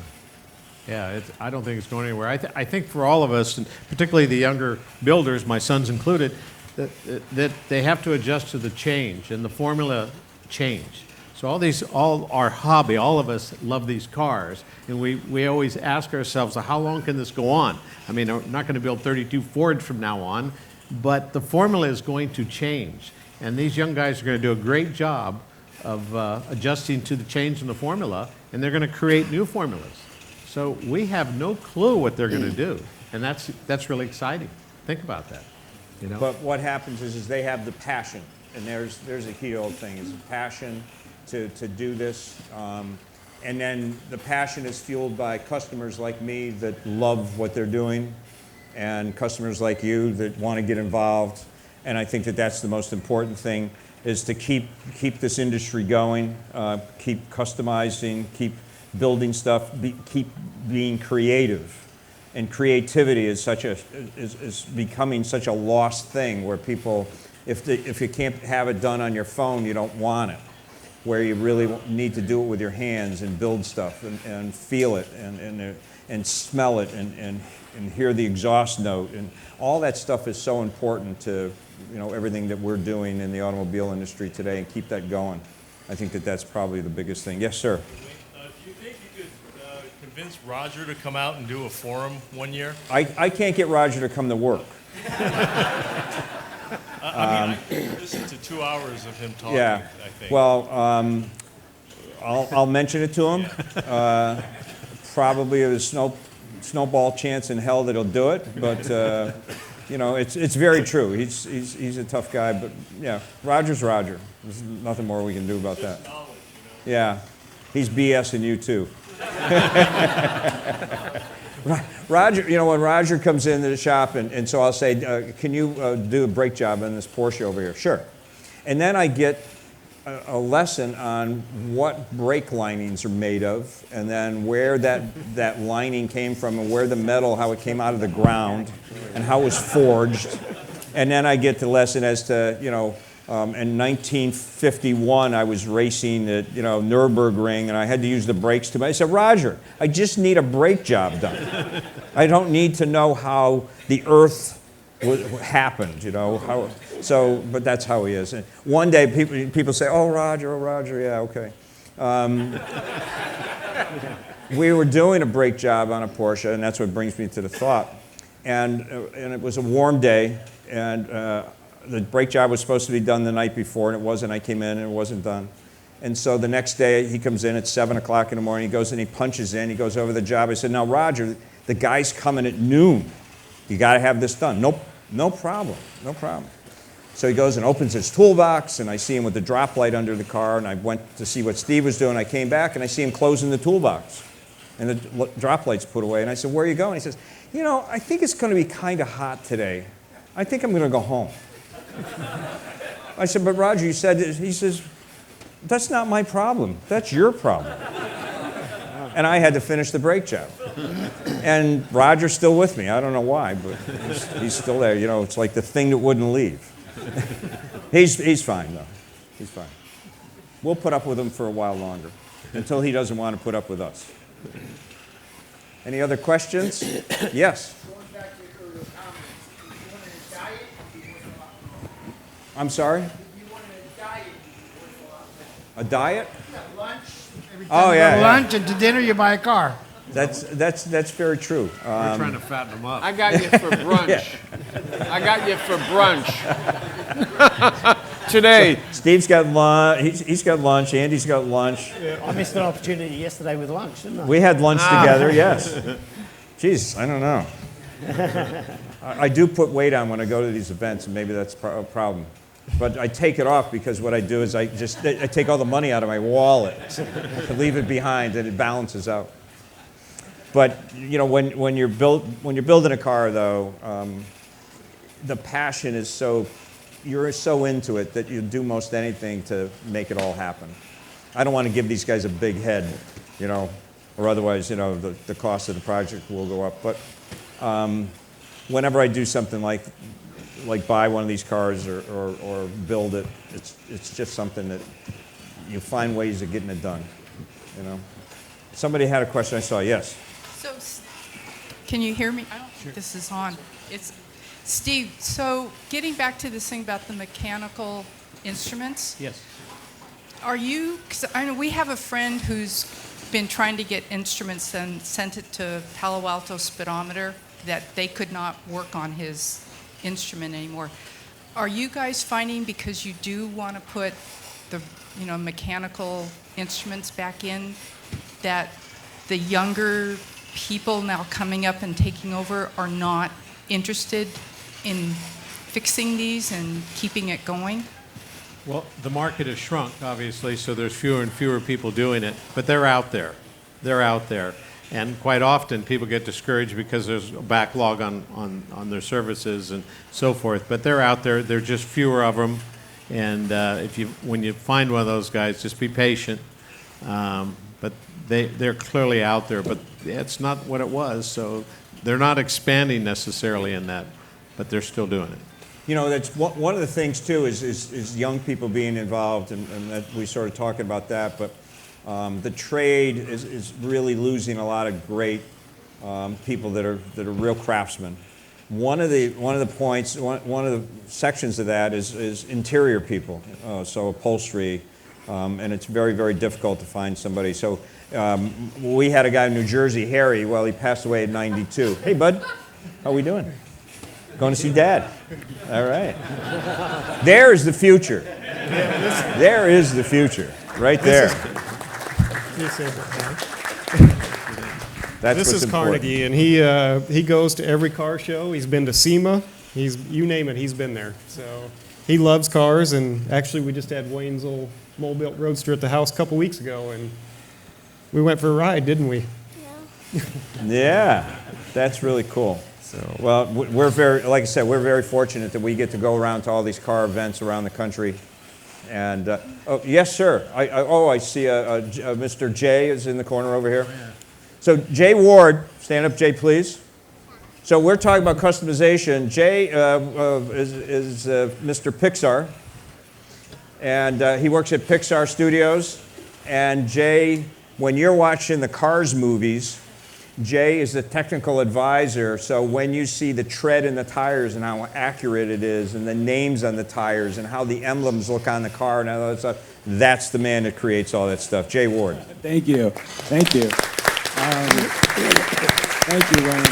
yeah, I don't think it's going anywhere. I think for all of us, and particularly the younger builders, my sons included, that they have to adjust to the change and the formula change. So all our hobby, all of us love these cars, and we always ask ourselves, how long can this go on? I mean, we're not going to build 32 Fords from now on, but the formula is going to change, and these young guys are going to do a great job of adjusting to the change in the formula, and they're going to create new formulas. So we have no clue what they're going to do, and that's really exciting. Think about that. You know? But what happens is they have the passion, and there's a key old thing, is the passion to do this. And then the passion is fueled by customers like me that love what they're doing, and customers like you that want to get involved. And I think that's the most important thing, is to keep this industry going, keep customizing, keep building stuff, keep being creative. And creativity is is becoming such a lost thing, where people, if you can't have it done on your phone, you don't want it. Where you really need to do it with your hands and build stuff and feel it and smell it and hear the exhaust note, and all that stuff is so important to, you know, everything that we're doing in the automobile industry today, and keep that going. I think that's probably the biggest thing. Yes, sir. Do you think you could convince Roger to come out and do a forum one year? I can't get Roger to come to work. I listened to 2 hours of him talking, Yeah. I think. Well, I'll mention it to him. Probably a snowball chance in hell that he'll do it, but you know, it's very true. He's a tough guy, but yeah, Roger's Roger. There's nothing more we can do about that. Yeah, he's BSing you too. Roger, when Roger comes into the shop, and so I'll say, can you do a brake job on this Porsche over here? Sure. And then I get a lesson on what brake linings are made of, and then where that lining came from, and where the metal, how it came out of the ground, and how it was forged. And then I get the lesson as to, in 1951, I was racing at, Nürburgring, and I had to use the brakes I said, Roger, I just need a brake job done. I don't need to know how the earth happened, but that's how he is. And one day people say, oh, Roger, yeah, okay. We were doing a brake job on a Porsche, and that's what brings me to the thought. And it was a warm day, and the brake job was supposed to be done the night before, and it wasn't. I came in, and it wasn't done. And so the next day, he comes in at 7 o'clock in the morning. He goes and he punches in. He goes over the job. I said, now, Roger, the guy's coming at noon. You got to have this done. Nope, no problem. So he goes and opens his toolbox, and I see him with the drop light under the car, and I went to see what Steve was doing. I came back, and I see him closing the toolbox, and the drop light's put away. And I said, where are you going? He says, I think it's going to be kind of hot today. I think I'm going to go home. I said, but Roger, you said this. He says, that's not my problem. That's your problem. And I had to finish the brake job. And Roger's still with me. I don't know why, but he's still there. It's like the thing that wouldn't leave. He's fine, though. He's fine. We'll put up with him for a while longer, until he doesn't want to put up with us. Any other questions? Yes? I'm sorry? A diet? Lunch. Every Oh, time yeah. you go to Yeah. lunch, and to dinner you buy a car. That's very true. We're trying to fatten them up. I got you for brunch. Yeah. I got you for brunch. Today. Steve's got lunch. He's got lunch. Andy's got lunch. I missed an opportunity yesterday with lunch, didn't I? We had lunch together, yes. Jeez, I don't know. I do put weight on when I go to these events, and maybe that's a problem. But I take it off because what I do is I take all the money out of my wallet, I leave it behind, and it balances out. But when you're building a car, though, the passion is you're so into it that you do most anything to make it all happen. I don't want to give these guys a big head, or otherwise, the cost of the project will go up. But whenever I do something like buy one of these cars or build it, it's just something that you find ways of getting it done. Somebody had a question I saw. Yes. So, can you hear me? I don't think this is on. It's Steve. So, getting back to this thing about the mechanical instruments. Yes. Are you? Because I know we have a friend who's been trying to get instruments and sent it to Palo Alto Speedometer that they could not work on his instrument anymore. Are you guys finding, because you do want to put the mechanical instruments back in, that the younger people now coming up and taking over are not interested in fixing these and keeping it going? Well, the market has shrunk, obviously, so there's fewer and fewer people doing it, but they're out there. They're out there. And quite often people get discouraged because there's a backlog on their services and so forth. But they're out there. There are just fewer of them. And when you find one of those guys, just be patient. But they're clearly out there. But it's not what it was. So they're not expanding necessarily in that, but they're still doing it. That's one of the things, too, is young people being involved. And that we sort of talking about that. But the trade is really losing a lot of great people that are real craftsmen. One of the points, one of the sections of that is interior people, so upholstery, and it's very, very difficult to find somebody. So we had a guy in New Jersey, Harry. Well, he passed away at 92. Hey, bud, how we doing? Going to see Dad. All right. There's the future. There is the future, right there. This is Carnegie, and he goes to every car show. He's been to SEMA. You name it, he's been there. So he loves cars, and actually we just had Wayne's old Mole-Built Roadster at the house a couple weeks ago, and We went for a ride, didn't we? Yeah, that's really cool. So, well, we're very, like I said, we're very fortunate that we get to go around to all these car events around the country. And, oh, yes, sir. I see Mr. Jay is in the corner over here. So, Jay Ward, stand up, Jay, please. So, we're talking about customization. Jay is Mr. Pixar, and he works at Pixar Studios. And, Jay, when you're watching the Cars movies, Jay is the technical advisor, so when you see the tread in the tires and how accurate it is, and the names on the tires, and how the emblems look on the car and all that stuff, that's the man that creates all that stuff. Jay Ward. Thank you. Thank you. Thank you, Wayne.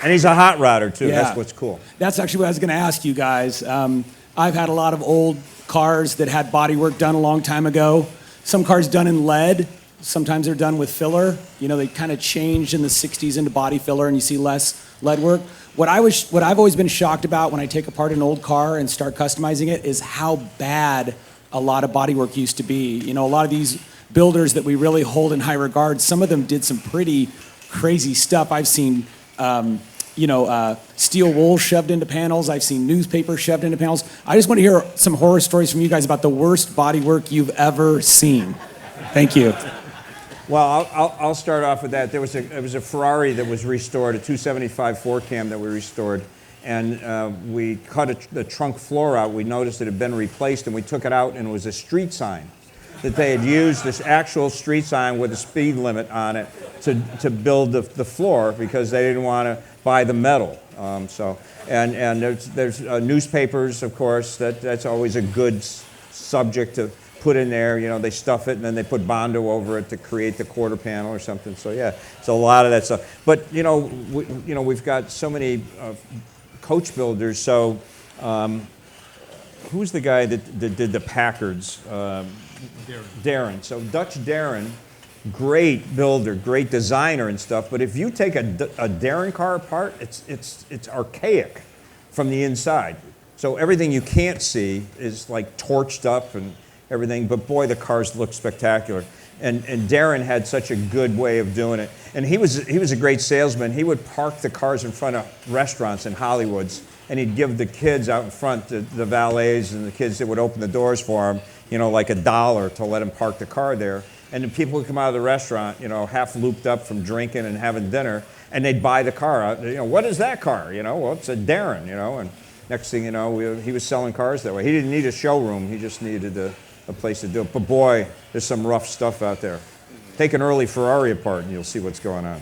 And he's a hot rodder, too. Yeah. That's what's cool. That's actually what I was going to ask you guys. I've had a lot of old cars that had body work done a long time ago. Some cars done in lead. Sometimes they're done with filler. You know, they kind of changed in the 60s into body filler and you see less lead work. What I've always been shocked about when I take apart an old car and start customizing it is how bad a lot of body work used to be. You know, a lot of these builders that we really hold in high regard, some of them did some pretty crazy stuff. I've seen, steel wool shoved into panels. I've seen newspaper shoved into panels. I just want to hear some horror stories from you guys about the worst body work you've ever seen. Thank you. Well, I'll start off with that. There was a Ferrari that was restored, a 275 4Cam that we restored, and we cut the trunk floor out. We noticed it had been replaced, and we took it out, and it was a street sign that they had used, this actual street sign with a speed limit on it to build the floor because they didn't want to buy the metal. And there's newspapers, of course. That's always a good subject to put in there. You know, they stuff it and then they put Bondo over it to create the quarter panel or something. So yeah, it's a lot of that stuff. But we've got so many coach builders. So who's the guy that did the Packards? Darren. So Dutch Darren, great builder, great designer and stuff. But if you take a Darren car apart, it's archaic from the inside. So everything you can't see is like torched up and everything, but boy, the cars look spectacular. And Darren had such a good way of doing it. And he was a great salesman. He would park the cars in front of restaurants in Hollywoods, and he'd give the kids out in front, the valets and the kids that would open the doors for him, like $1 to let him park the car there. And the people would come out of the restaurant, half looped up from drinking and having dinner, and they'd buy the car out. What is that car? Well, it's a Darren, and next thing you know, he was selling cars that way. He didn't need a showroom. He just needed a place to do it. But boy, there's some rough stuff out there. Take an early Ferrari apart and you'll see what's going on.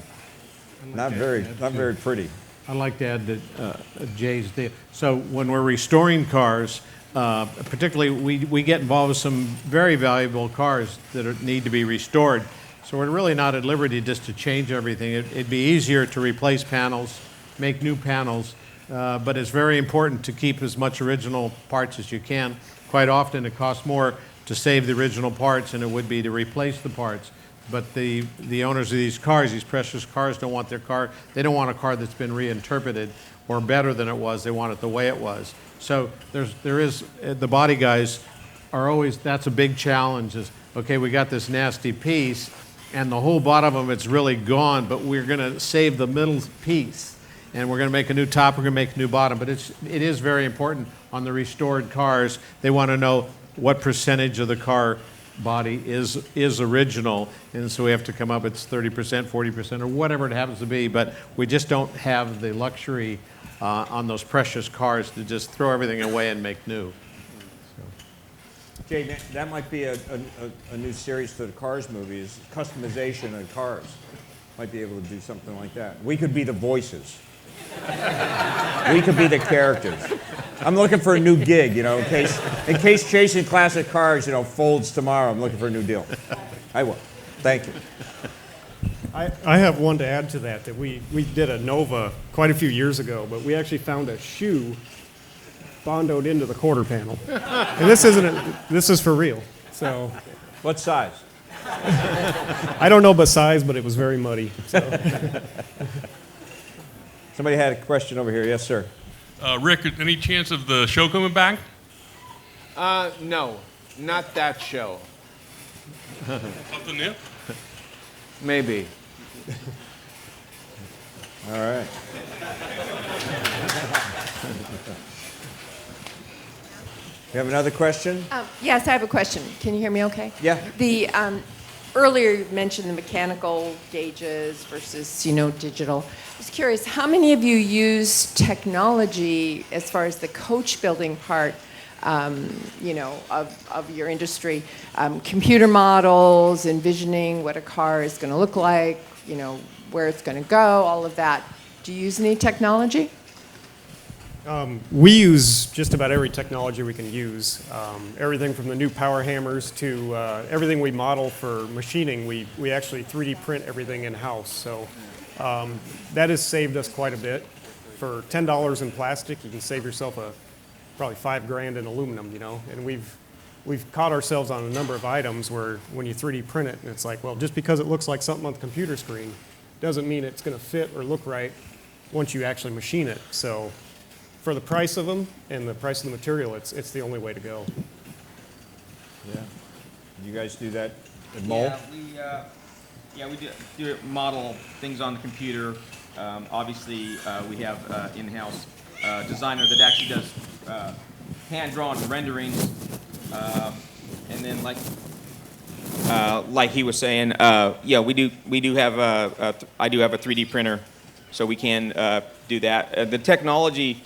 Not very pretty. I'd like to add that Jay's deal. So when we're restoring cars, particularly we get involved with some very valuable cars that need to be restored. So we're really not at liberty just to change everything. It'd be easier to replace panels, make new panels, but it's very important to keep as much original parts as you can. Quite often it costs more to save the original parts than it would be to replace the parts. But the owners of these cars, these precious cars, don't want their car, they don't want a car that's been reinterpreted or better than it was. They want it the way it was. So there is the body guys are always, that's a big challenge is, okay, we got this nasty piece and the whole bottom of it's really gone, but we're going to save the middle piece. And we're going to make a new top, we're going to make a new bottom. But it is very important on the restored cars. They want to know what percentage of the car body is original. And so we have to come up, it's 30%, 40%, or whatever it happens to be. But we just don't have the luxury on those precious cars to just throw everything away and make new. Jay, that might be a new series for the Cars movies, customization of cars. Might be able to do something like that. We could be the voices. We could be the characters. I'm looking for a new gig, in case Chasing Classic Cars, folds tomorrow. I'm looking for a new deal. I will. Thank you. I have one to add to that we did a Nova quite a few years ago, but we actually found a shoe bondoed into the quarter panel. And this is for real. So, what size? I don't know size, but it was very muddy. So. Somebody had a question over here. Yes, sir. Rick, any chance of the show coming back? No, not that show. Something new? Maybe. All right. You have another question? Yes, I have a question. Can you hear me okay? Yeah. The earlier you mentioned the mechanical gauges versus, digital. I was curious, how many of you use technology as far as the coach building part, of your industry? Computer models, envisioning what a car is going to look like, where it's going to go, all of that. Do you use any technology? We use just about every technology we can use. Everything from the new power hammers to everything we model for machining, we actually 3D print everything in-house. So that has saved us quite a bit. For $10 in plastic, you can save yourself probably $5,000 in aluminum, And we've caught ourselves on a number of items where when you 3D print it, and it's like, well, just because it looks like something on the computer screen doesn't mean it's going to fit or look right once you actually machine it. So for the price of them and the price of the material, it's the only way to go. Yeah. You guys do that at Mole? Yeah, we do model things on the computer. Obviously, we have in-house designer that actually does hand-drawn renderings, and then like he was saying, we do have I do have a 3D printer, so we can do that. The technology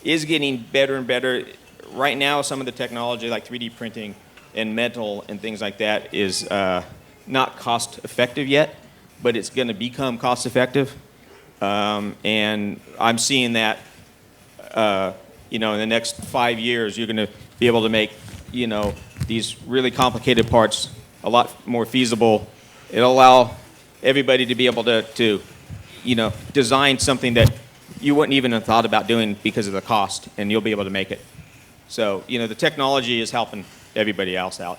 is getting better and better. Right now, some of the technology like 3D printing and metal and things like that is not cost effective yet, but it's going to become cost effective. And I'm seeing that, in the next 5 years, you're going to be able to make, these really complicated parts a lot more feasible. It'll allow everybody to be able to design something that you wouldn't even have thought about doing because of the cost, and you'll be able to make it. So, the technology is helping everybody else out.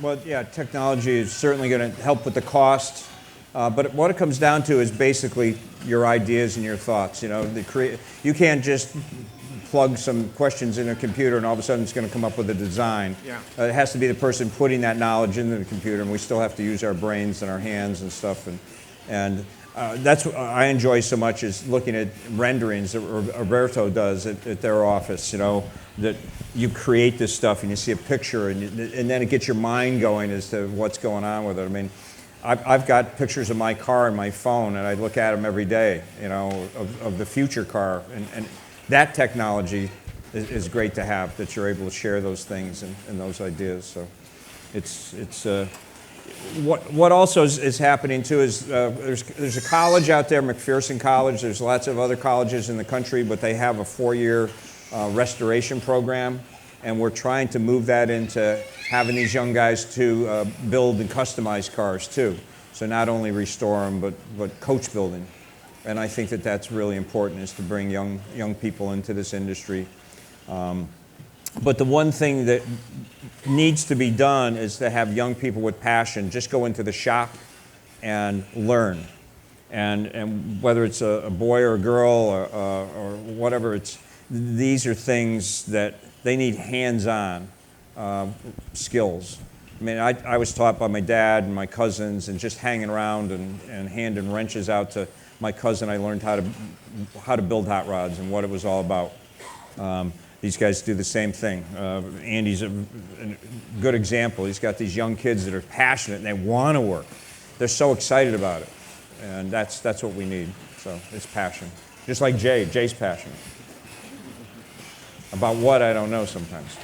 Well, yeah, technology is certainly going to help with the cost, but what it comes down to is basically your ideas and your thoughts. You can't just plug some questions in a computer and all of a sudden it's going to come up with a design. Yeah. It has to be the person putting that knowledge into the computer, and we still have to use our brains and our hands and stuff. And that's what I enjoy so much, is looking at renderings that Roberto does at their office, that you create this stuff and you see a picture and then it gets your mind going as to what's going on with it. I mean, I've got pictures of my car on my phone and I look at them every day, of the future car. And that technology is great to have, that you're able to share those things and those ideas. So what also is happening too is there's a college out there, McPherson College. There's lots of other colleges in the country, but they have a 4-year restoration program, and we're trying to move that into having these young guys to build and customize cars too. So not only restore them, but coach building. And I think that that's really important, is to bring young people into this industry. But the one thing that needs to be done is to have young people with passion just go into the shop and learn. And whether it's a boy or a girl or whatever, these are things that they need hands-on skills. I mean, I was taught by my dad and my cousins, and just hanging around and handing wrenches out to my cousin, I learned how to build hot rods and what it was all about. These guys do the same thing. Andy's a good example. He's got these young kids that are passionate and they want to work. They're so excited about it, and that's what we need. So it's passion, just like Jay's passionate about what, I don't know sometimes.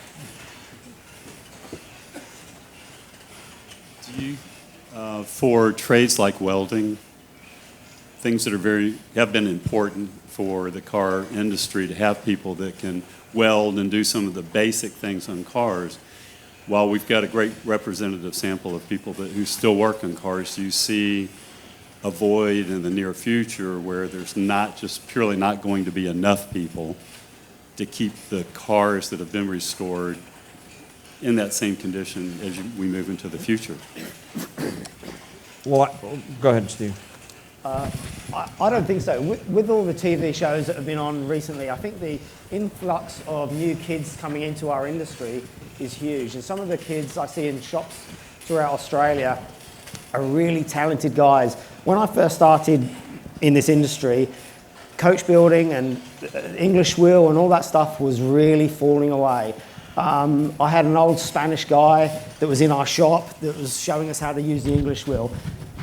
Do you, for trades like welding, things that have been important for the car industry to have people that can weld and do some of the basic things on cars, while we've got a great representative sample of people who still work on cars, do you see a void in the near future where there's purely not going to be enough people to keep the cars that have been restored in that same condition as we move into the future? Well, go ahead, Steve. I don't think so. With all the TV shows that have been on recently, I think the influx of new kids coming into our industry is huge. And some of the kids I see in shops throughout Australia, are really talented guys. When I first started in this industry, coach building and English wheel and all that stuff was really falling away. I had an old Spanish guy that was in our shop that was showing us how to use the English wheel.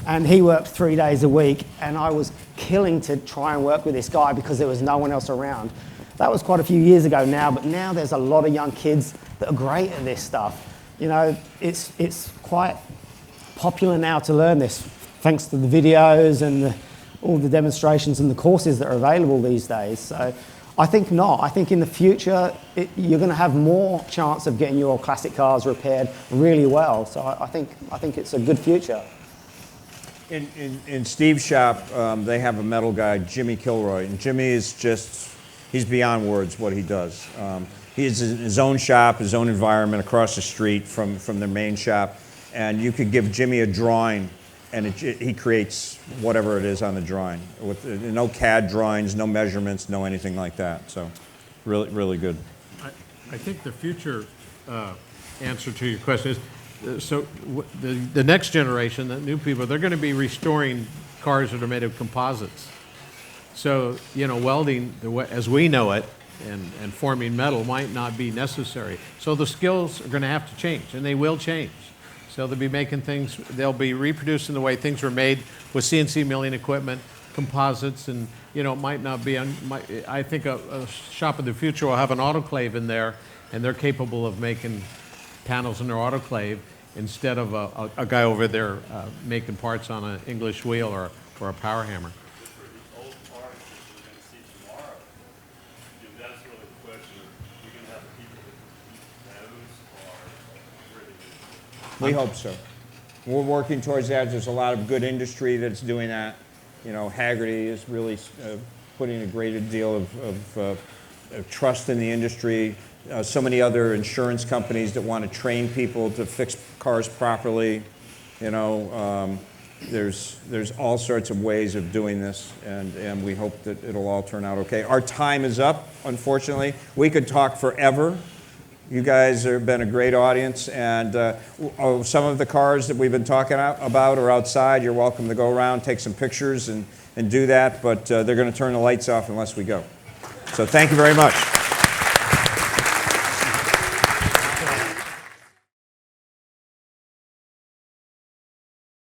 And he worked 3 days a week, and I was killing to try and work with this guy because there was no one else around. That was quite a few years ago now, but now there's a lot of young kids that are great at this stuff. You know, it's quite popular now to learn this, thanks to the videos and all the demonstrations and the courses that are available these days. So I think not. I think in the future, you're going to have more chance of getting your classic cars repaired really well. So I think it's a good future. In Steve's shop, they have a metal guy, Jimmy Kilroy, and Jimmy is just, he's beyond words what he does. He has his own shop, his own environment across the street from their main shop, and you could give Jimmy a drawing and he creates whatever it is on the drawing. With no CAD drawings, no measurements, no anything like that. So really, really good. I think the future answer to your question is, the next generation, the new people, they're going to be restoring cars that are made of composites. So, you know, welding, as we know it, and forming metal might not be necessary. So the skills are going to have to change, and they will change. So they'll be making things, they'll be reproducing the way things were made with CNC milling equipment, composites, and, you know, it might not be, I think a shop of the future will have an autoclave in there, and they're capable of making panels in their autoclave instead of a guy over there making parts on an English wheel or a power hammer. We hope so. We're working towards that. There's a lot of good industry that's doing that. You know, Haggerty is really putting a great deal of trust in the industry. So many other insurance companies that want to train people to fix cars properly. You know, there's all sorts of ways of doing this, and we hope that it'll all turn out okay. Our time is up, unfortunately. We could talk forever. You guys have been a great audience, and some of the cars that we've been talking about are outside. You're welcome to go around, take some pictures, and do that, but they're going to turn the lights off unless we go. So thank you very much.